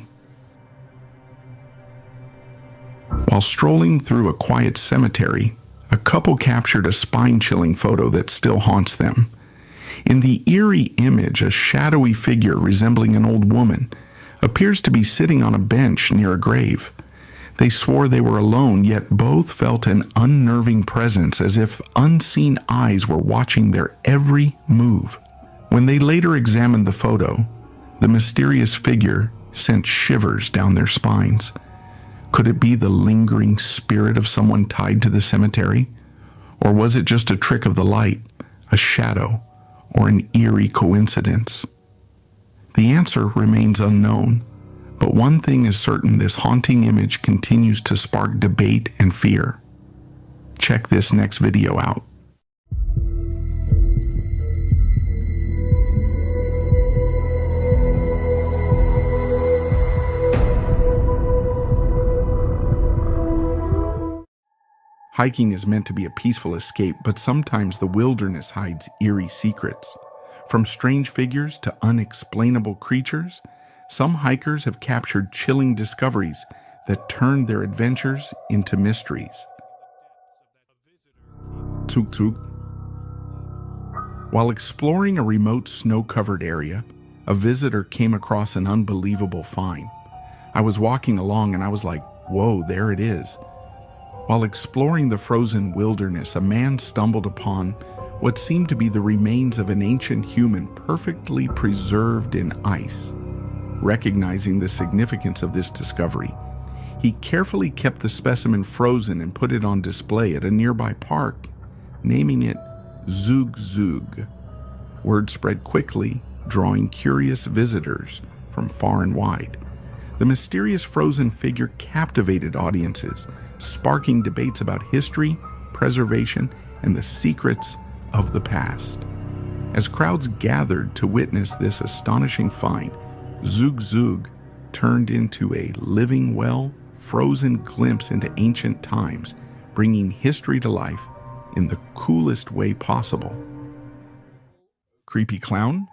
While strolling through a quiet cemetery, a couple captured a spine-chilling photo that still haunts them. In the eerie image, a shadowy figure resembling an old woman appears to be sitting on a bench near a grave. They swore they were alone, yet both felt an unnerving presence, as if unseen eyes were watching their every move. When they later examined the photo, the mysterious figure sent shivers down their spines. Could it be the lingering spirit of someone tied to the cemetery? Or was it just a trick of the light, a shadow, or an eerie coincidence? The answer remains unknown. But one thing is certain: this haunting image continues to spark debate and fear. Check this next video out. Hiking is meant to be a peaceful escape, but sometimes the wilderness hides eerie secrets. From strange figures to unexplainable creatures, some hikers have captured chilling discoveries that turn their adventures into mysteries. Tuk tuk. While exploring a remote snow-covered area, a visitor came across an unbelievable find. I was walking along and I was like, whoa, there it is. While exploring the frozen wilderness, a man stumbled upon what seemed to be the remains of an ancient human perfectly preserved in ice. Recognizing the significance of this discovery, he carefully kept the specimen frozen and put it on display at a nearby park, naming it Zug Zug. Word spread quickly, drawing curious visitors from far and wide. The mysterious frozen figure captivated audiences, sparking debates about history, preservation, and the secrets of the past. As crowds gathered to witness this astonishing find, Zug Zug turned into a living well, frozen glimpse into ancient times, bringing history to life in the coolest way possible. Creepy clown?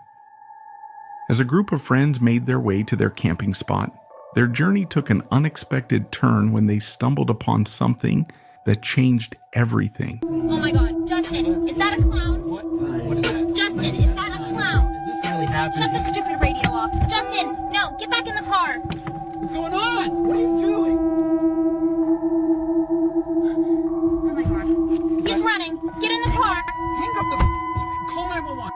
As a group of friends made their way to their camping spot, their journey took an unexpected turn when they stumbled upon something that changed everything. Oh my God, Justin, is that a clown? What is that? Justin, is that a clown? Is this really happening? Shut the stupid radio off. Justin, no, get back in the car. What's going on? What are you doing? Oh my God. He's running. Get in the car. Hang up the... Call 911.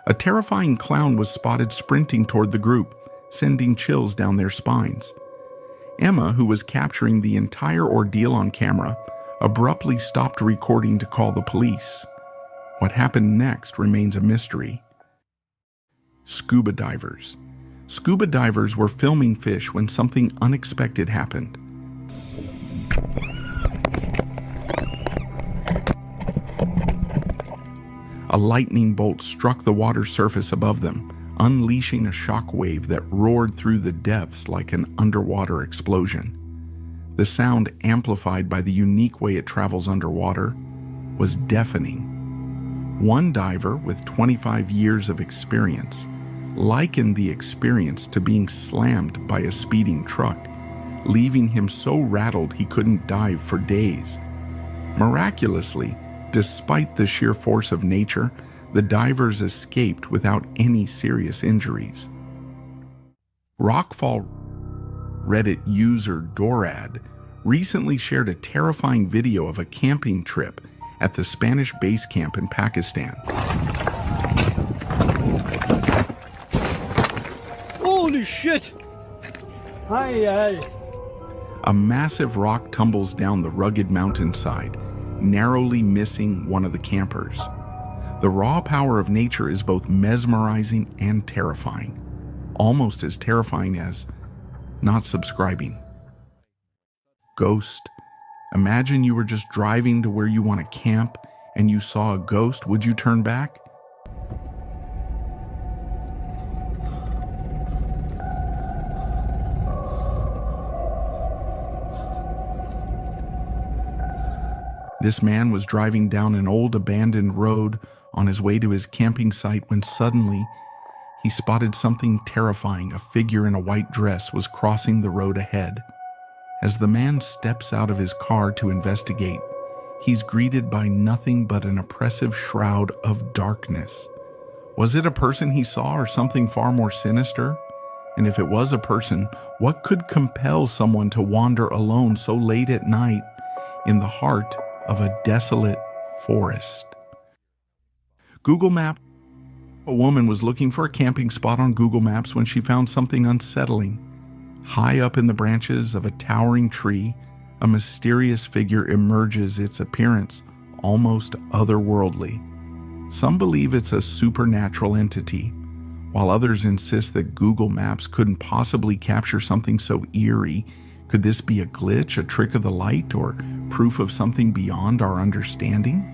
A terrifying clown was spotted sprinting toward the group, sending chills down their spines. Emma, who was capturing the entire ordeal on camera, abruptly stopped recording to call the police. What happened next remains a mystery. Scuba divers. Scuba divers were filming fish when something unexpected happened. A lightning bolt struck the water surface above them, unleashing a shock wave that roared through the depths like an underwater explosion. The sound, amplified by the unique way it travels underwater, was deafening. One diver with 25 years of experience likened the experience to being slammed by a speeding truck, leaving him so rattled he couldn't dive for days. Miraculously, despite the sheer force of nature, The divers escaped without any serious injuries. Rockfall Reddit user Dorad recently shared a terrifying video of a camping trip at the Spanish base camp in Pakistan. Holy shit! Hi. A massive rock tumbles down the rugged mountainside, narrowly missing one of the campers. The raw power of nature is both mesmerizing and terrifying, almost as terrifying as not subscribing. Ghost. Imagine you were just driving to where you want to camp and you saw a ghost. Would you turn back? This man was driving down an old abandoned road on his way to his camping site when suddenly he spotted something terrifying. A figure in a white dress was crossing the road ahead. As the man steps out of his car to investigate, he's greeted by nothing but an oppressive shroud of darkness. Was it a person he saw or something far more sinister? And if it was a person, what could compel someone to wander alone so late at night in the heart of a desolate forest? Google Maps. A woman was looking for a camping spot on Google Maps when she found something unsettling. High up in the branches of a towering tree, a mysterious figure emerges, its appearance almost otherworldly. Some believe it's a supernatural entity, while others insist that Google Maps couldn't possibly capture something so eerie. Could this be a glitch, a trick of the light, or proof of something beyond our understanding?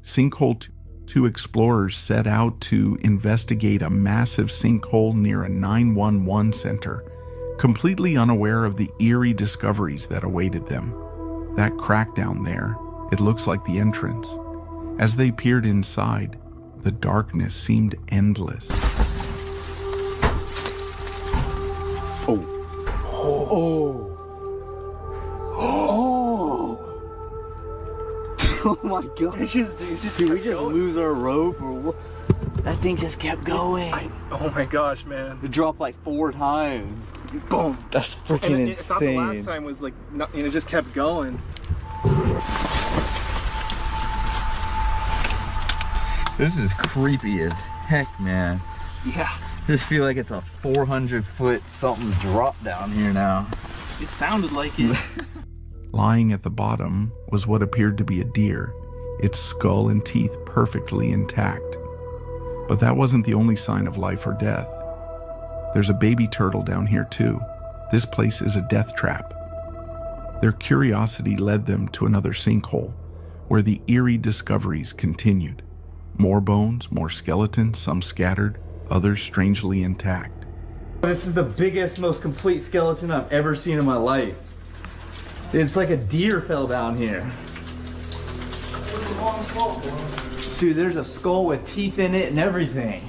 Sinkhole 2 explorers set out to investigate a massive sinkhole near a 911 center, completely unaware of the eerie discoveries that awaited them. That crack down there, it looks like the entrance. As they peered inside, the darkness seemed endless. Oh my god. Did we just lose our rope or what? That thing just kept going. Oh my gosh, man. It dropped like 4 times. Boom. That's freaking insane. It's not the last time was like, it just kept going. This is creepy as heck, man. Yeah. I just feel like it's a 400-foot something drop down here now. It sounded like it. Lying at the bottom was what appeared to be a deer, its skull and teeth perfectly intact. But that wasn't the only sign of life or death. There's a baby turtle down here too. This place is a death trap. Their curiosity led them to another sinkhole, where the eerie discoveries continued. More bones, more skeletons, some scattered, others strangely intact. This is the biggest, most complete skeleton I've ever seen in my life. It's like a deer fell down here. Dude, there's a skull with teeth in it and everything.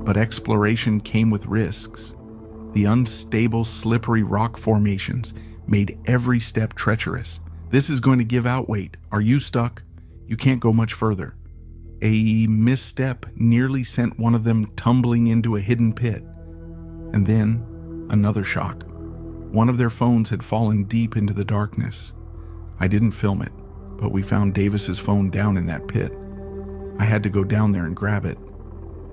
But exploration came with risks. The unstable, slippery rock formations made every step treacherous. This is going to give out. Wait, are you stuck? You can't go much further. A misstep nearly sent one of them tumbling into a hidden pit. And then another shock. One of their phones had fallen deep into the darkness. I didn't film it, but we found Davis's phone down in that pit. I had to go down there and grab it.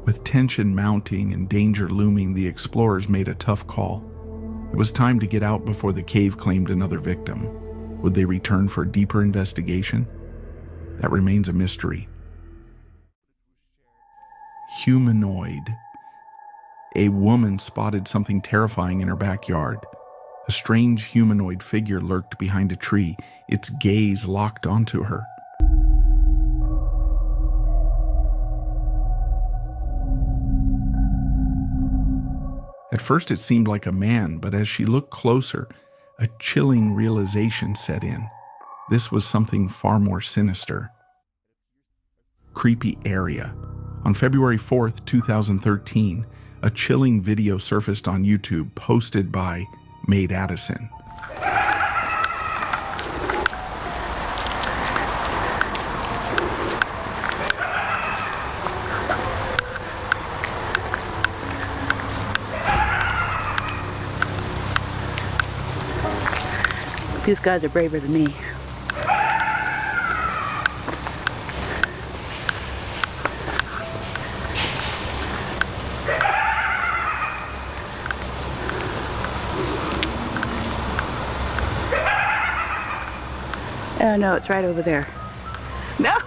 With tension mounting and danger looming, the explorers made a tough call. It was time to get out before the cave claimed another victim. Would they return for a deeper investigation? That remains a mystery. Humanoid. A woman spotted something terrifying in her backyard. A strange humanoid figure lurked behind a tree, its gaze locked onto her. At first it seemed like a man, but as she looked closer, a chilling realization set in. This was something far more sinister. Creepy area. On February 4th, 2013, a chilling video surfaced on YouTube posted by Maid Addison. These guys are braver than me. Oh no, it's right over there. No!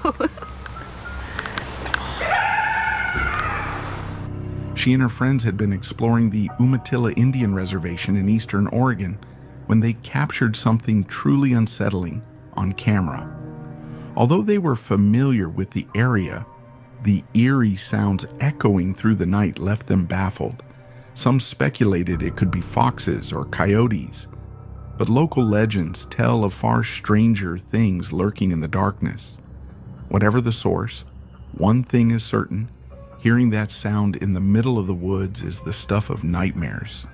She and her friends had been exploring the Umatilla Indian Reservation in eastern Oregon when they captured something truly unsettling on camera. Although they were familiar with the area, the eerie sounds echoing through the night left them baffled. Some speculated it could be foxes or coyotes, but local legends tell of far stranger things lurking in the darkness. Whatever the source, one thing is certain: hearing that sound in the middle of the woods is the stuff of nightmares.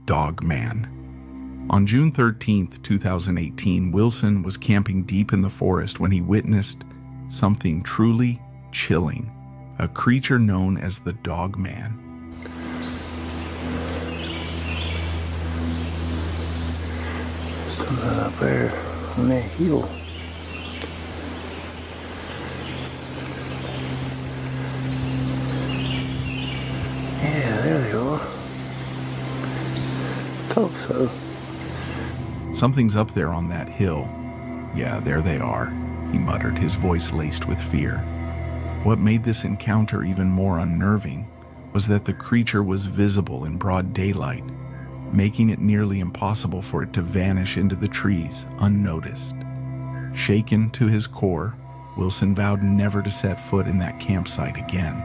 Dog Man. On June 13th, 2018, Wilson was camping deep in the forest when he witnessed something truly chilling, a creature known as the Dog Man. Something up there on that hill. Yeah, there they are. Thought so. Something's up there on that hill. Yeah, there they are, he muttered, his voice laced with fear. What made this encounter even more unnerving was that the creature was visible in broad daylight, making it nearly impossible for it to vanish into the trees unnoticed. Shaken to his core, Wilson vowed never to set foot in that campsite again.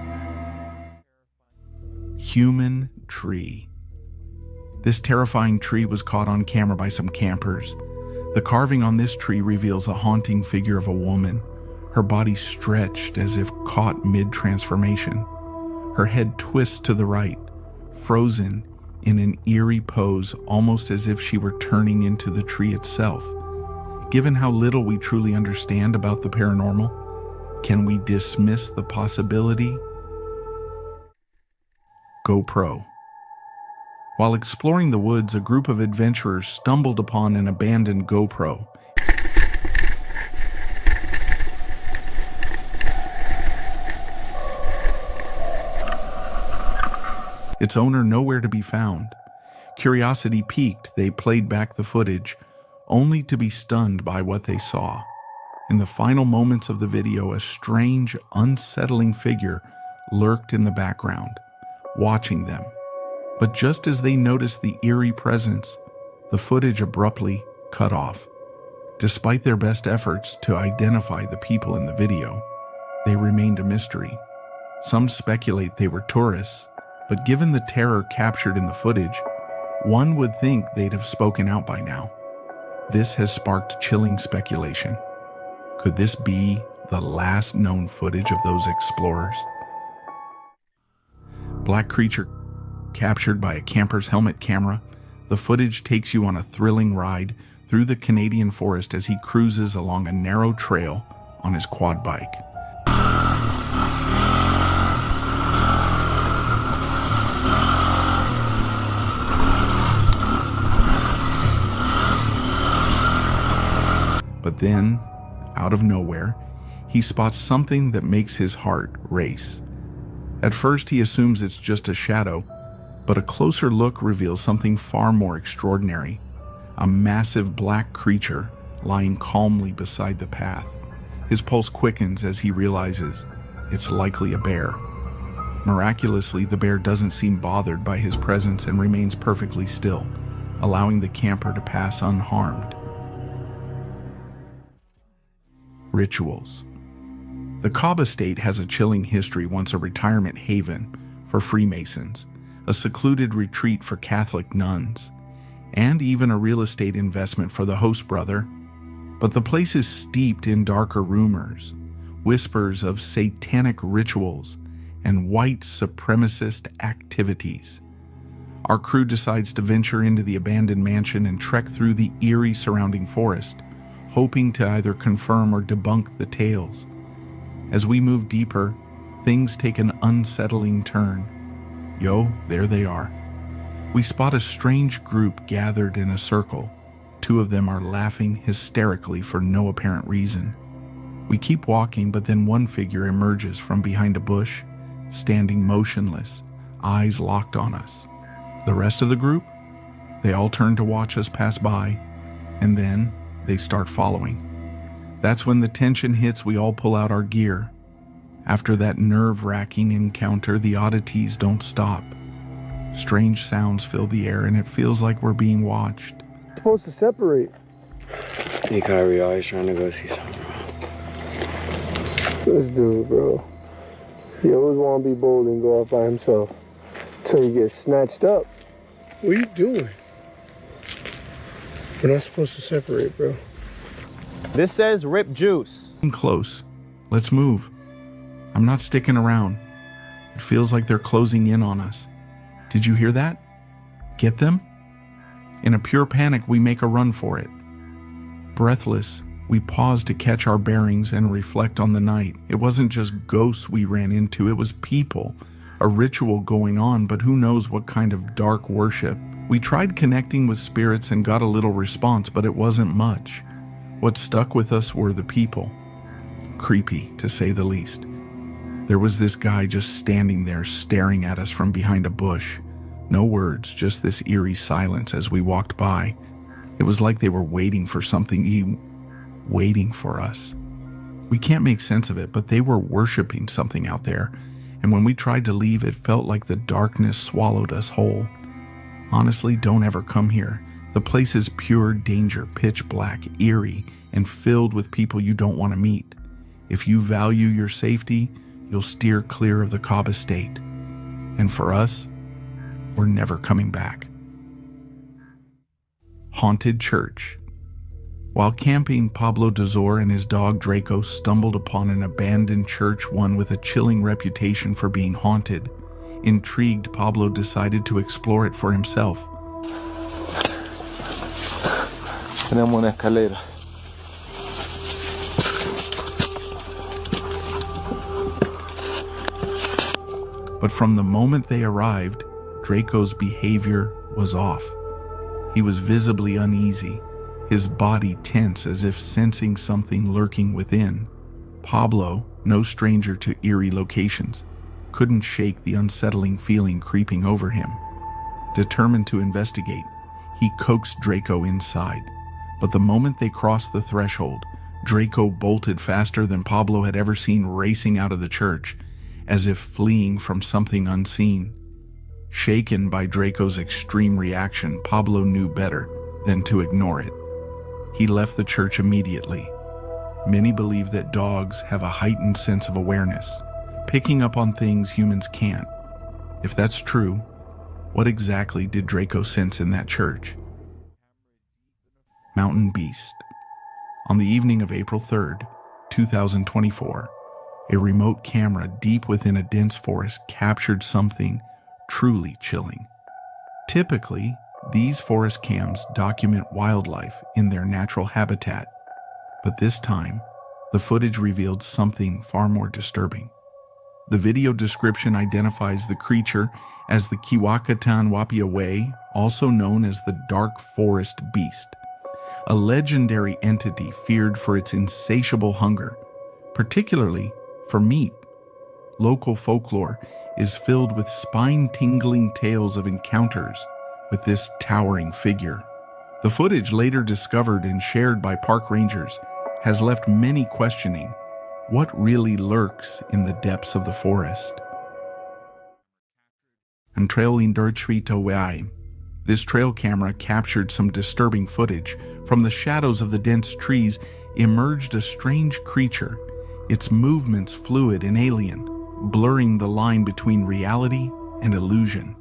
Human tree. This terrifying tree was caught on camera by some campers. The carving on this tree reveals a haunting figure of a woman, her body stretched as if caught mid-transformation. Her head twists to the right, frozen in an eerie pose, almost as if she were turning into the tree itself. Given how little we truly understand about the paranormal, can we dismiss the possibility? GoPro. While exploring the woods, a group of adventurers stumbled upon an abandoned GoPro. Its owner nowhere to be found. Curiosity piqued, they played back the footage, only to be stunned by what they saw. In the final moments of the video, a strange, unsettling figure lurked in the background, watching them. But just as they noticed the eerie presence, the footage abruptly cut off. Despite their best efforts to identify the people in the video, they remained a mystery. Some speculate they were tourists, but given the terror captured in the footage, one would think they'd have spoken out by now. This has sparked chilling speculation. Could this be the last known footage of those explorers? Black creature captured by a camper's helmet camera, the footage takes you on a thrilling ride through the Canadian forest as he cruises along a narrow trail on his quad bike. But then, out of nowhere, he spots something that makes his heart race. At first, he assumes it's just a shadow, but a closer look reveals something far more extraordinary. A massive black creature lying calmly beside the path. His pulse quickens as he realizes it's likely a bear. Miraculously, the bear doesn't seem bothered by his presence and remains perfectly still, allowing the camper to pass unharmed. Rituals. The Cobb Estate has a chilling history, once a retirement haven for Freemasons, a secluded retreat for Catholic nuns, and even a real estate investment for the host brother. But the place is steeped in darker rumors, whispers of satanic rituals, and white supremacist activities. Our crew decides to venture into the abandoned mansion and trek through the eerie surrounding forest, hoping to either confirm or debunk the tales. As we move deeper, things take an unsettling turn. There they are. We spot a strange group gathered in a circle. Two of them are laughing hysterically for no apparent reason. We keep walking, but then one figure emerges from behind a bush, standing motionless, eyes locked on us. The rest of the group? They all turn to watch us pass by, and then they start following. That's when the tension hits. We all pull out our gear. After that nerve-wracking encounter, the oddities don't stop. Strange sounds fill the air, and it feels like we're being watched. It's supposed to separate. I think Kyrie is trying to go see something. This dude, bro. He always want to be bold and go off by himself. Until he gets snatched up. What are you doing? We're not supposed to separate, bro. This says rip juice. Close. Let's move. I'm not sticking around. It feels like they're closing in on us. Did you hear that? Get them? In a pure panic, we make a run for it. Breathless, we pause to catch our bearings and reflect on the night. It wasn't just ghosts we ran into, it was people. A ritual going on, but who knows what kind of dark worship. We tried connecting with spirits and got a little response, but it wasn't much. What stuck with us were the people. Creepy, to say the least. There was this guy just standing there staring at us from behind a bush. No words, just this eerie silence as we walked by. It was like they were waiting for something, waiting for us. We can't make sense of it, but they were worshiping something out there, and when we tried to leave, it felt like the darkness swallowed us whole. Honestly, don't ever come here. The place is pure danger, pitch black, eerie, and filled with people you don't want to meet. If you value your safety, you'll steer clear of the Cobb estate. And for us, we're never coming back. Haunted Church. While camping, Pablo Dazor and his dog Draco stumbled upon an abandoned church, one with a chilling reputation for being haunted. Intrigued, Pablo decided to explore it for himself. Tenemos una escalera. But from the moment they arrived, Draco's behavior was off. He was visibly uneasy, his body tense as if sensing something lurking within. Pablo, no stranger to eerie locations, couldn't shake the unsettling feeling creeping over him. Determined to investigate, he coaxed Draco inside. But the moment they crossed the threshold, Draco bolted faster than Pablo had ever seen, racing out of the church, as if fleeing from something unseen. Shaken by Draco's extreme reaction, Pablo knew better than to ignore it. He left the church immediately. Many believe that dogs have a heightened sense of awareness, picking up on things humans can't. If that's true, what exactly did Draco sense in that church? Mountain Beast. On the evening of April 3rd, 2024, a remote camera deep within a dense forest captured something truly chilling. Typically, these forest cams document wildlife in their natural habitat, but this time, the footage revealed something far more disturbing. The video description identifies the creature as the Kiwakatan Wapiawe, also known as the Dark Forest Beast, a legendary entity feared for its insatiable hunger, particularly for meat. Local folklore is filled with spine-tingling tales of encounters with this towering figure. The footage, later discovered and shared by park rangers, has left many questioning what really lurks in the depths of the forest. And trailing Dorchwitowai. This trail camera captured some disturbing footage. From the shadows of the dense trees emerged a strange creature, its movements fluid and alien, blurring the line between reality and illusion.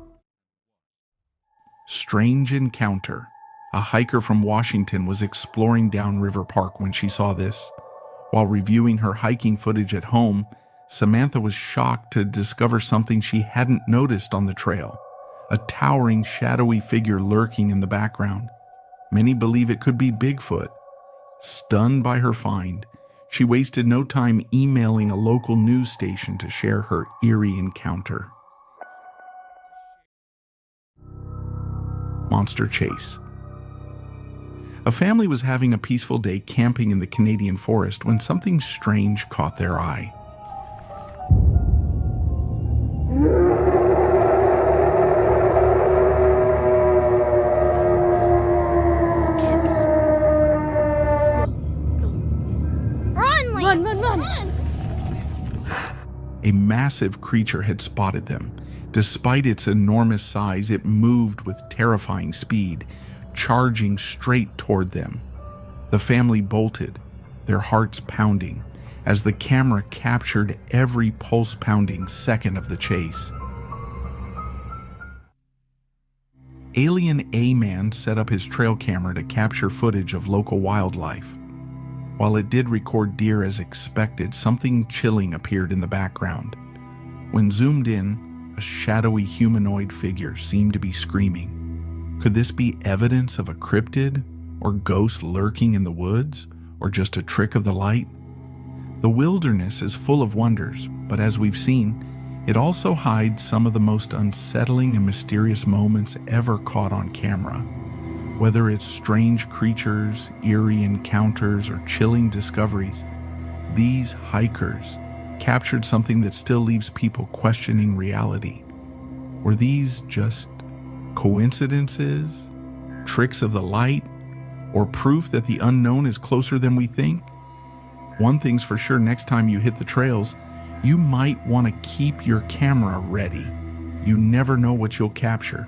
Strange encounter. A hiker from Washington was exploring Downriver Park when she saw this. While reviewing her hiking footage at home, Samantha was shocked to discover something she hadn't noticed on the trail. A towering, shadowy figure lurking in the background. Many believe it could be Bigfoot. Stunned by her find, she wasted no time emailing a local news station to share her eerie encounter. monster chase. A family was having a peaceful day camping in the Canadian forest when something strange caught their eye. A massive creature had spotted them. Despite its enormous size, it moved with terrifying speed, charging straight toward them. The family bolted, their hearts pounding, as the camera captured every pulse-pounding second of the chase. Alien A-Man set up his trail camera to capture footage of local wildlife. While it did record deer as expected, something chilling appeared in the background. When zoomed in, a shadowy humanoid figure seemed to be screaming. Could this be evidence of a cryptid, or ghost lurking in the woods, or just a trick of the light? The wilderness is full of wonders, but as we've seen, it also hides some of the most unsettling and mysterious moments ever caught on camera. Whether it's strange creatures, eerie encounters, or chilling discoveries, these hikers captured something that still leaves people questioning reality. Were these just coincidences, tricks of the light, or proof that the unknown is closer than we think? One thing's for sure, next time you hit the trails, you might want to keep your camera ready. You never know what you'll capture.